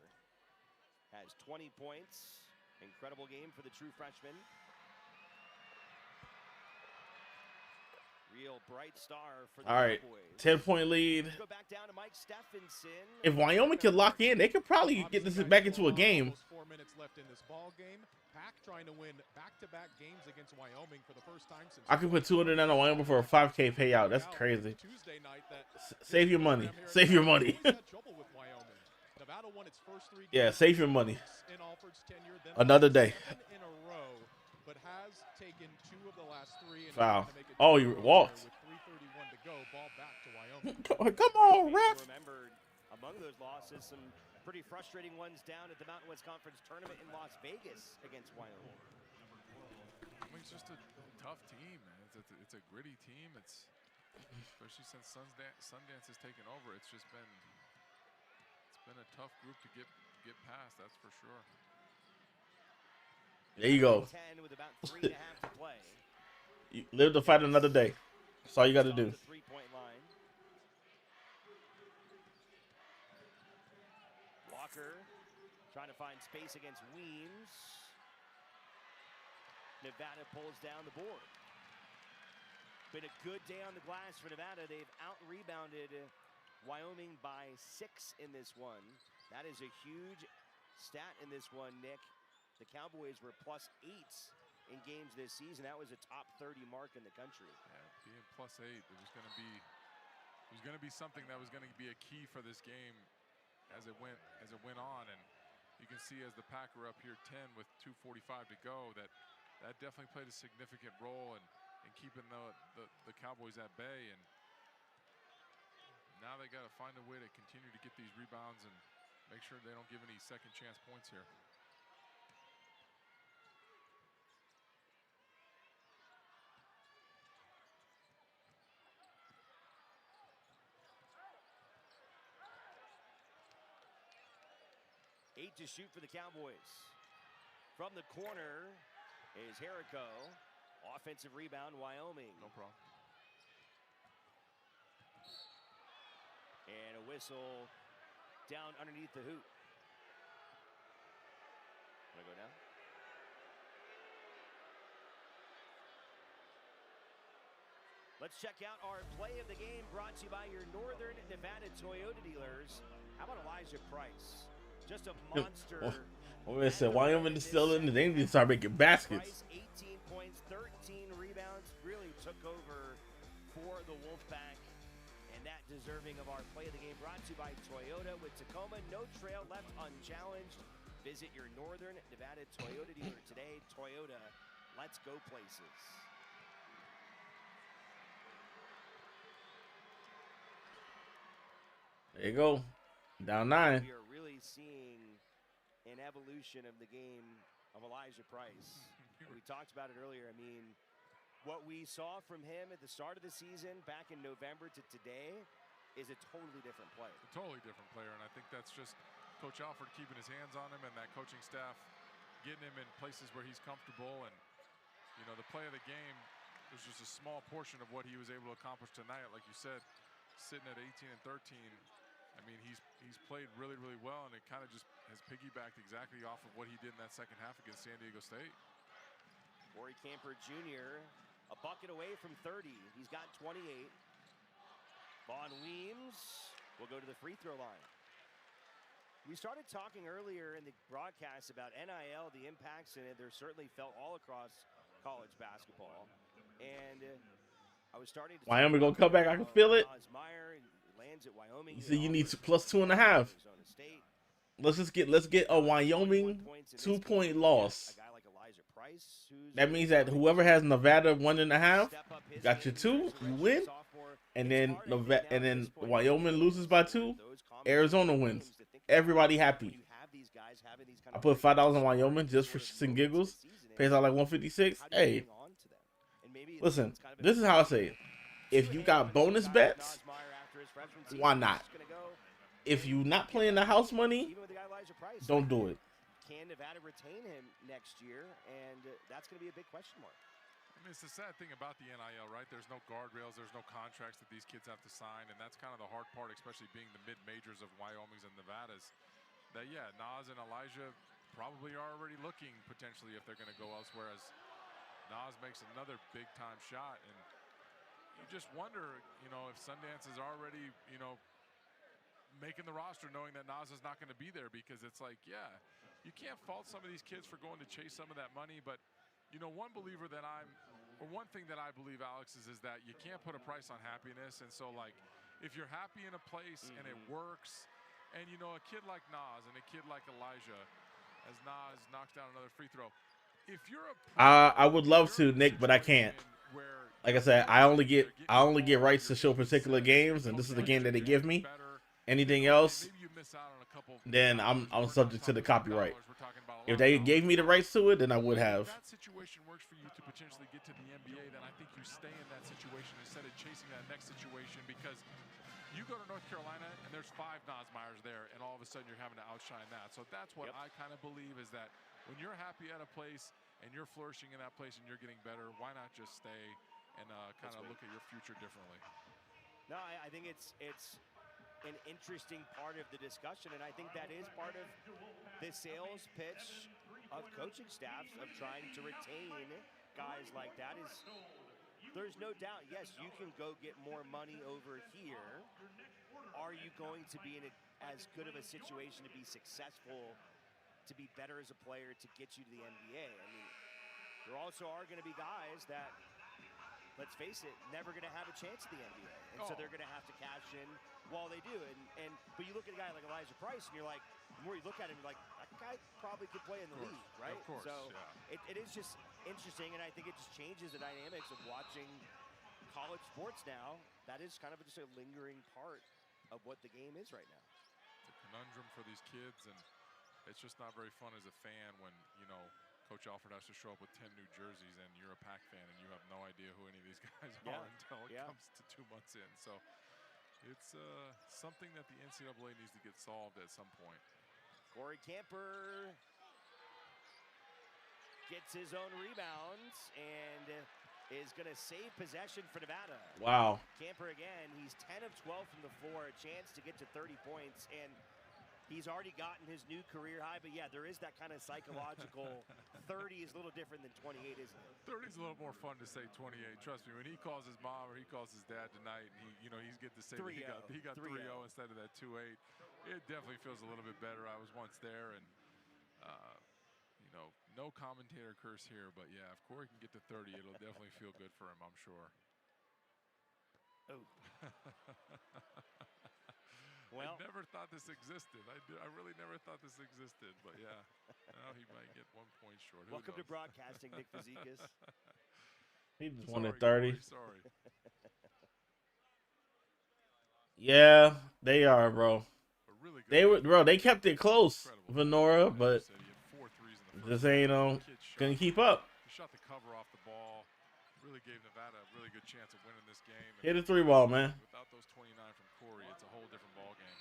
has 20 points. Incredible game for the true freshman. Real bright star for the All right, Cowboys. 10-point lead. Go back down to Mike Stephenson. If Wyoming can lock in, they could probably get this back into a game. 4 minutes left in this ball game. Pack trying to win back-to-back games against Wyoming for the first time since. I could put 200 on Wyoming for a 5K payout. That's crazy. Save your money. Save your money. Yeah, save your money. Another day. But has taken 2 of the last 3. Foul. Oh, you walked. With 3:31 to go, ball back to Wyoming. Come on, ref. Remembered among those losses, some pretty frustrating ones down at the Mountain West Conference tournament in Las Vegas against Wyoming. I mean, it's just a tough team, man. It's a gritty team. It's especially since Sundance has taken over. It's been a tough group to get past. That's for sure. There you go. 10 with about 3.5 to play. You live to fight another day. That's all you got to do. 3-point line. Walker trying to find space against Weems. Nevada pulls down the board. Been a good day on the glass for Nevada. They've out-rebounded Wyoming by 6 in this one. That is a huge stat in this one, Nick. The Cowboys were +8 in games this season. That was a top 30 mark in the country. Yeah, being +8, it was going to be something that was going to be a key for this game as it went on. And you can see as the Pack were up here 10 with 2:45 to go, that definitely played a significant role in keeping the Cowboys at bay. And now they got to find a way to continue to get these rebounds and make sure they don't give any second chance points here. Eight to shoot for the Cowboys. From the corner is Jericho. Offensive rebound, Wyoming. No problem. And a whistle down underneath the hoop. Want to go down? Let's check out our play of the game brought to you by your Northern Nevada Toyota dealers. How about Elijah Price? Just a monster. I said Wyoming is still in. They need to start making baskets. Price, 18 points, 13 rebounds. Really took over for the Wolfpack. And that deserving of our play of the game brought to you by Toyota. With Tacoma, no trail left unchallenged. Visit your Northern Nevada Toyota dealer today. Toyota, let's go places. There you go. Down 9. We are really seeing an evolution of the game of Elijah Price. We talked about it earlier. I mean, what we saw from him at the start of the season back in November to today is a totally different player. A totally different player, and I think that's just Coach Alford keeping his hands on him and that coaching staff getting him in places where he's comfortable. And, you know, the play of the game was just a small portion of what he was able to accomplish tonight. Like you said, sitting at 18 and 13, I mean, he's played really, really well, and it kind of just has piggybacked exactly off of what he did in that second half against San Diego State. Corey Camper Jr., a bucket away from 30. He's got 28. Vaughn Weems will go to the free throw line. We started talking earlier in the broadcast about NIL, the impacts, and they're certainly felt all across college basketball. And I was starting to Wyoming gonna come back. I can feel it. Lands at Wyoming. You see, you need plus 2.5. Let's get a Wyoming 2-point loss. That means that whoever has Nevada 1.5 got your 2, you win, and then Wyoming loses by 2, Arizona wins. Everybody happy. I put $5 on Wyoming just for shits and giggles. Pays out like 156. Hey, listen, this is how I say it. If you got bonus bets, why not? If you're not playing the house money, don't do it. Can Nevada retain him next year? And that's going to be a big question mark. I mean, it's the sad thing about the NIL, right? There's no guardrails, there's no contracts that these kids have to sign, and that's kind of the hard part, especially being the mid-majors of Wyoming's and Nevada's. That, yeah, Nas and Elijah probably are already looking potentially if they're going to go elsewhere, as Nas makes another big-time shot. And you just wonder, you know, if Sundance is already, you know, making the roster knowing that Nas is not going to be there, because it's like, yeah, you can't fault some of these kids for going to chase some of that money, but you know, one thing that I believe, Alex, is that you can't put a price on happiness. And so, like, if you're happy in a place and it works, and you know, a kid like Nas and a kid like Elijah, as Nas knocks down another free throw, if you're I would love to, Nick, but I can't. Like I said, I only get rights to show particular games, and this is the game that they give me. Anything else, then I'm subject to the copyright. If they gave me the rights to it, then I would have. If that situation works for you to potentially get to the NBA, then I think you stay in that situation instead of chasing that next situation, because you go to North Carolina and there's 5 Nas Myers there, and all of a sudden you're having to outshine that. So that's what I kind of believe, is that when you're happy at a place and you're flourishing in that place and you're getting better, why not just stay and kind of look at your future differently? No, I think it's an interesting part of the discussion, and I think that is part of the sales pitch of coaching staffs of trying to retain guys like that. Is there's no doubt, yes, you can go get more money over here. Are you going to be in as good of a situation to be successful, to be better as a player, to get you to the NBA? I mean, there also are going to be guys that, let's face it, never going to have a chance at the NBA. And so they're going to have to cash in while they do. But you look at a guy like Elijah Price, and you're like, the more you look at him, you're like, that guy probably could play in the league, right? Of course, so it is just interesting, and I think it just changes the dynamics of watching college sports now. That is kind of just a lingering part of what the game is right now. It's a conundrum for these kids, and it's just not very fun as a fan when, you know, Coach Alford has to show up with 10 new jerseys and you're a Pack fan and you have no idea who any of these guys are until it comes to 2 months in. So it's something that the NCAA needs to get solved at some point. Corey Camper gets his own rebounds and is going to save possession for Nevada. Wow. Camper again, he's 10 of 12 from the floor, a chance to get to 30 points. And He's already gotten his new career high, but yeah, there is that kind of psychological 30 is a little different than 28, isn't it? 30 is a little more fun to say 28. Trust me, when he calls his mom or he calls his dad tonight, and he's getting to say that he got 3-0 instead of that 2-8. It definitely feels a little bit better. I was once there, and no commentator curse here, but yeah, if Corey can get to 30, it'll definitely feel good for him, I'm sure. Oh. Well, I never thought this existed. I really never thought this existed, but yeah, now he might get 1 point short. Welcome to broadcasting, Nick Fazekas. He just wanted 30. Sorry. Yeah, they are, bro. They kept it close, Venora, but just ain't gonna keep up. He shot the cover off the ball. Really gave Nevada a really good chance of winning this game. Hit a 3-ball, man. Without those 29 from Corey, it's a whole different ball game.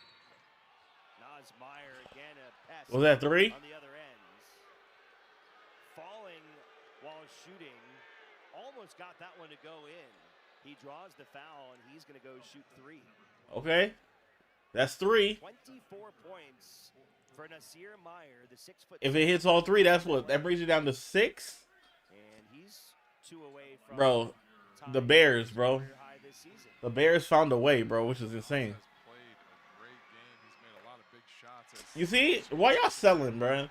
Nas Meyer again a pass. Was that 3? On the other ends. Falling while shooting. Almost got that one to go in. He draws the foul, and he's going to go shoot 3. Okay. That's 3. 24 points for Nasir Meyer, the 6'. If it hits all 3, that's what? That brings you down to 6? And he's 2 away from bro, the Bears, bro. The Bears found a way, bro, which is insane. You see? Why y'all selling, bro?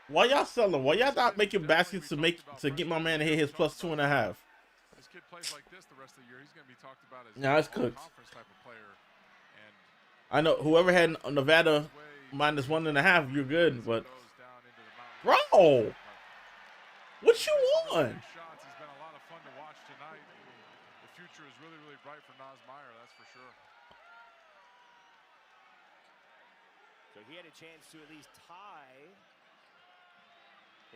Why y'all selling? Why y'all not making baskets to get my man to hit his plus 2.5? This kid plays like this the rest of the year. He's going to be talked about as nah, it's cooked. Conference type of player. And I know whoever had Nevada minus 1.5, you're good, but bro, what you want? He's been a lot of fun to watch tonight. The future is really, really bright for Nas Meyer, that's for sure. So he had a chance to at least tie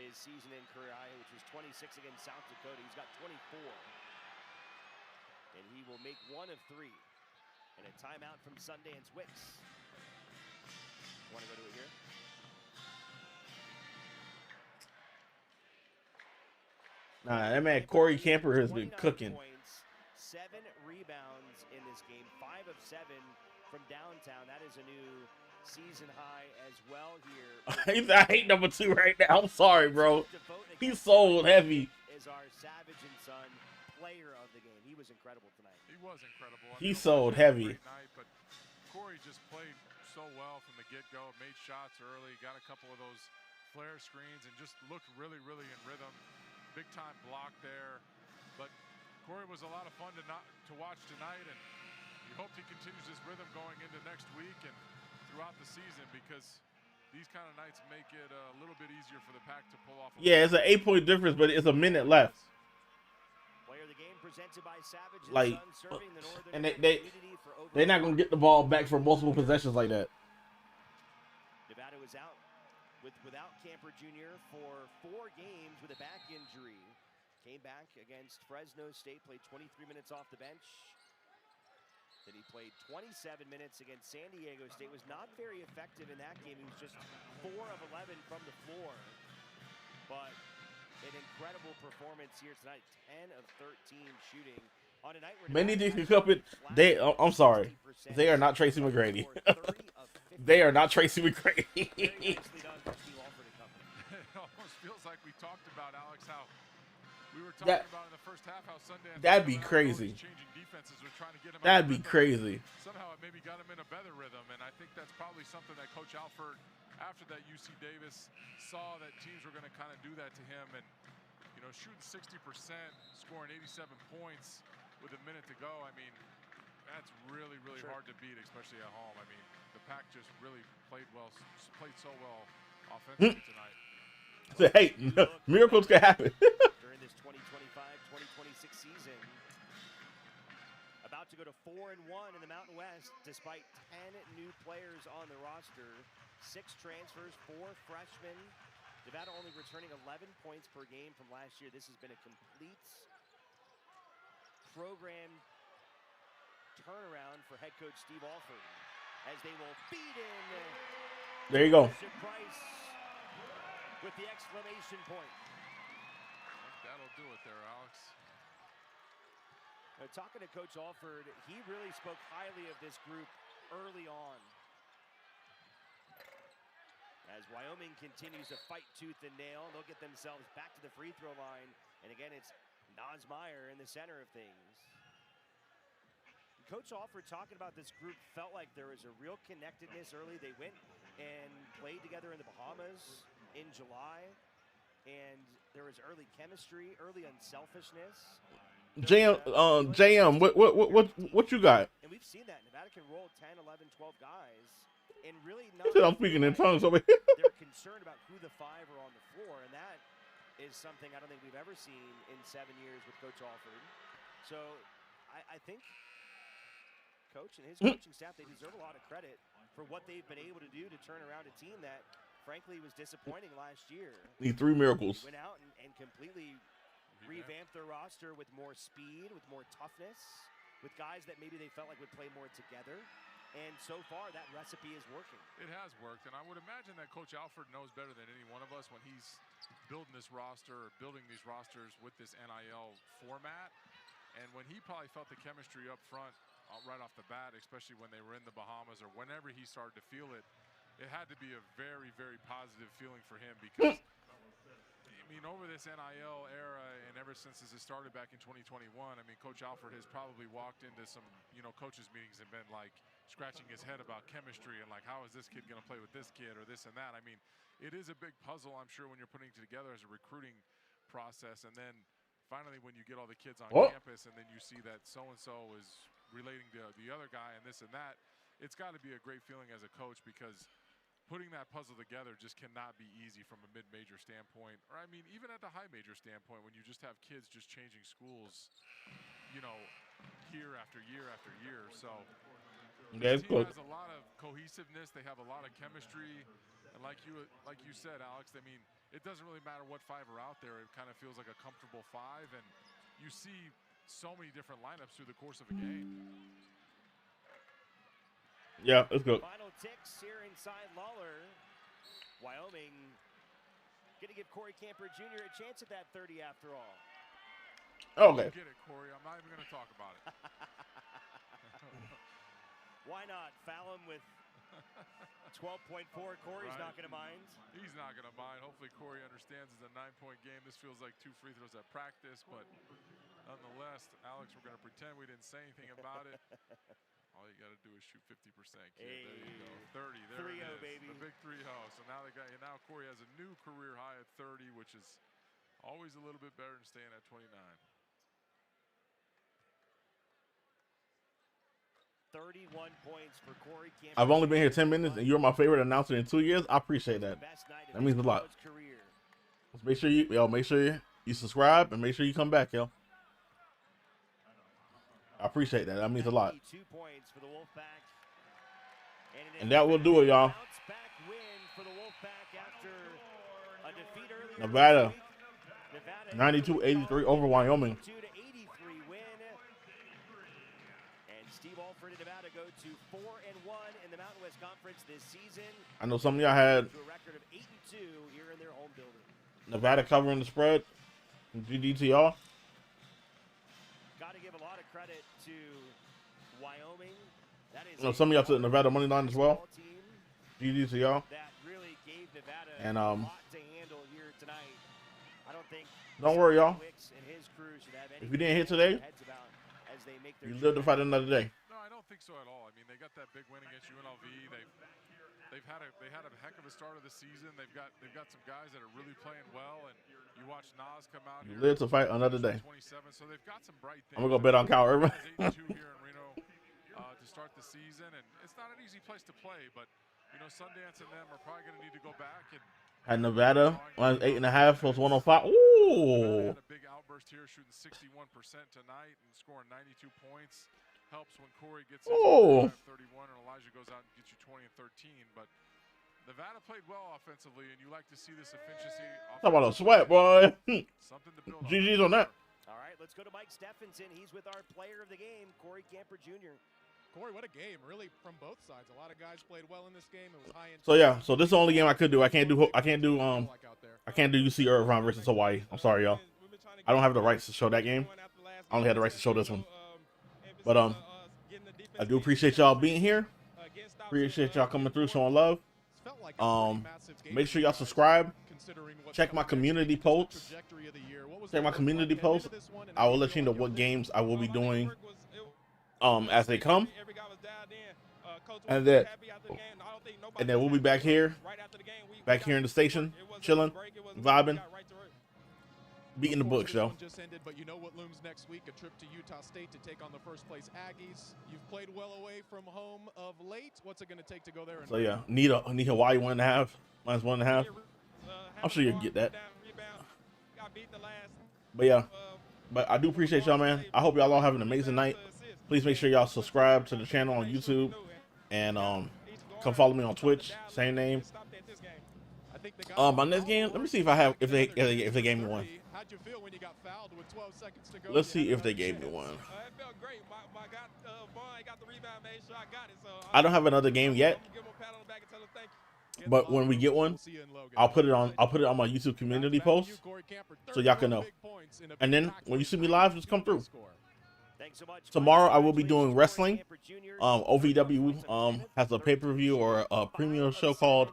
his season in career high, which was 26 against South Dakota. He's got 24. And he will make 1 of 3. And a timeout from Sundance Wicks. Want to go to it here? Nah, that man Corey Camper has been cooking. Points, 7 rebounds in this game, 5 of 7 from downtown. That is a new season high as well here. I hate number 2 right now. I'm sorry, bro. He's sold heavy. Is our Savage and Son player of the game. He was incredible tonight. He was incredible. He sold heavy. Night, but Corey just played so well from the get-go. Made shots early, got a couple of those flare screens, and just looked really, really in rhythm. Big-time block there. But Corey was a lot of fun to watch tonight, and we hope he continues this rhythm going into next week and throughout the season, because these kind of nights make it a little bit easier for the Pack to pull off. Yeah, it's an 8-point difference, but it's a minute left. Player of the game presented by Savage and Like, Son, serving the Northern and they're not gonna get the ball back for multiple possessions like that. Nevada was out without Camper Jr. for 4 games with a back injury. Came back against Fresno State, played 23 minutes off the bench. Then he played 27 minutes against San Diego State. Was not very effective in that game. He was just 4 of 11 from the floor. But an incredible performance here tonight. 10 of 13 shooting on a night where Many things can cup it. I'm sorry. They are not Tracy McGrady. They are not Tracy McGrady. It almost feels like we talked about, Alex, how we were talking about in the first half how Sundance. That'd be crazy. Changing defenses were trying to get him. That'd be crazy. Somehow it maybe got him in a better rhythm, and I think that's probably something that Coach Alford, after that UC Davis, saw that teams were going to kind of do that to him, and shooting 60%, scoring 87 points with a minute to go. I mean, that's really, really hard to beat, especially at home. I mean, the Pack just really played so well offensively tonight. Hey, miracles can happen. During this 2025-2026 season, about to go to 4-1 in the Mountain West, despite 10 new players on the roster, 6 transfers, 4 freshmen. Nevada only returning 11 points per game from last year. This has been a complete program turnaround for head coach Steve Alford, as they will feed in. There you go. Price with the exclamation point. That'll do it there, Alex. Talking to Coach Alford, he really spoke highly of this group early on. As Wyoming continues to fight tooth and nail, they'll get themselves back to the free throw line. And again, it's Nosmeyer in the center of things. Coach Alford talking about this group felt like there was a real connectedness early. They went and played together in the Bahamas in July, and there was early chemistry, early unselfishness. JM, what you got? And we've seen that. Nevada can roll 10, 11, 12 guys, and really He said I'm speaking in tongues over here. They're concerned about who the five are on the floor, and that is something I don't think we've ever seen in 7 years with Coach Alford. So I think Coach and his coaching staff, they deserve a lot of credit for what they've been able to do to turn around a team that, frankly, was disappointing last year. Need 3 miracles. They went out and completely revamped their roster with more speed, with more toughness, with guys that maybe they felt like would play more together. And so far, that recipe is working. It has worked, and I would imagine that Coach Alford knows better than any one of us when he's building this roster or building these rosters with this NIL format. And when he probably felt the chemistry up front right off the bat, especially when they were in the Bahamas or whenever he started to feel it, it had to be a very, very positive feeling for him because, I mean, over this NIL era and ever since this has started back in 2021, I mean, Coach Alford has probably walked into some, coaches meetings and been like scratching his head about chemistry and like, how is this kid going to play with this kid or this and that? I mean, it is a big puzzle, I'm sure, when you're putting it together as a recruiting process. And then finally, when you get all the kids on campus and then you see that so-and-so is relating to the other guy and this and that, it's got to be a great feeling as a coach because putting that puzzle together just cannot be easy from a mid-major standpoint, or I mean, even at the high major standpoint, when you just have kids just changing schools, year after year after year. So the team has a lot of cohesiveness. They have a lot of chemistry, and like you said, Alex, I mean, it doesn't really matter what 5 are out there. It kind of feels like a comfortable 5, and you see so many different lineups through the course of a game. Yeah, let's go. Final ticks here inside Lawler. Wyoming going to give Corey Camper Jr. a chance at that 30 after all. Okay. Get it, Corey. I'm not even going to talk about it. Why not? Foul him with 12.4. Corey's not going to mind. He's not going to mind. Hopefully Corey understands it's a 9-point game. This feels like 2 free throws at practice, but nonetheless, Alex, we're going to pretend we didn't say anything about it. All you got to do is shoot 50%, kid. There you go. 30. There it is. Baby. The big 3-0. So now Corey has a new career high at 30, which is always a little bit better than staying at 29. 31 points for Corey Camper. I've only been here 10 minutes, and you're my favorite announcer in 2 years. I appreciate that. That means a lot. Let's make sure you subscribe and make sure you come back, yo. I appreciate that. That means a lot. 2 points for the Wolfpack. And that will do it, y'all. Bounce-back win for the Wolfpack after a defeat earlier. Nevada 92-83 over Wyoming. 2-83 win. And Steve Alford and Nevada go to 4-1 in the Mountain West Conference this season. I know some of y'all had to a record of 8-2 here in their home building. Nevada covering the spread. GDTR. Got to give a lot of credit to Wyoming. That is Some of y'all took Nevada money line as well. GDTR. That really gave Nevada and a lot to handle here tonight. I don't think don't worry, y'all. If you didn't hit today, you live to fight another day. No, I don't think so at all. I mean, they got that big win against UNLV. They had a heck of a start of the season. They've got some guys that are really playing well, and you watch Nas come out. You live to fight another day. 27, so they've got some bright things. I'm gonna go bet on Kyle Irvin. 8-2 here in Reno to start the season, and it's not an easy place to play, but Sundance and them are probably going to need to go back and. Had Nevada on 8.5 plus 105. Ooh. Had a big outburst here, shooting 61% tonight and scoring 92 points. Helps when Corey gets 31 and Elijah goes out and gets you 20 and 13. But Nevada played well offensively, and you like to see this efficiency. Talk about a sweat, boy. Something to build on. GG's on that. All right, let's go to Mike Stephenson. He's with our player of the game, Corey Camper Jr. Corey, what a game, really, from both sides. A lot of guys played well in this game. It was high intensity. So yeah, so this is the only game I could do. I can't do UC Irvine versus Hawaii. I'm sorry, y'all. I don't have the rights to show that game. I only have the rights to show this one. But I do appreciate y'all being here. Appreciate y'all coming through, showing love. Make sure y'all subscribe. Check my community posts. Check my community posts. I will let you know what games I will be doing as they come. And then we'll be back here in the station, chilling, vibing, beating the books, yo. Just ended, but you know what looms next week? A trip to Utah State to take on the first place Aggies. You've played well away from home of late. What's it going to take to go there? So yeah, need Hawaii 1.5, minus 1.5. I'm sure you'll get that. But yeah, but I do appreciate y'all, man. I hope y'all all have an amazing night. Please make sure y'all subscribe to the channel on YouTube, and come follow me on Twitch, same name. My next game, let me see if they gave me one. How'd you feel when you got fouled with 12 seconds to go? Let's see if they gave me one. It felt great. My got the rebound, made sure I got it. So I don't have another game yet, but when we get one, I'll put it on my YouTube community post so y'all can know. And then when you see me live, just come through. Tomorrow I will be doing wrestling. OVW has a pay-per-view or a premium show called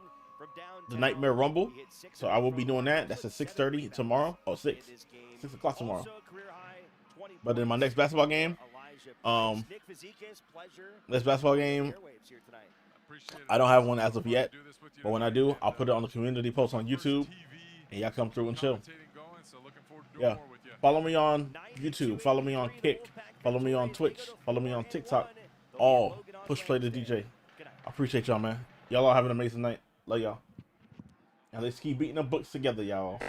The Nightmare Rumble, so I will be doing that. That's at 6:30 tomorrow. Oh, 6 o'clock tomorrow. But then my next basketball game, I don't have one as of yet, but when I do, I'll put it on the community post on YouTube, and y'all come through and chill. Yeah, follow me on YouTube, follow me on Kick, follow me on Twitch, follow me on TikTok. All Push Play the DJ. I appreciate y'all, man. Y'all all have an amazing night. Love y'all. And let's keep beating the books together, y'all.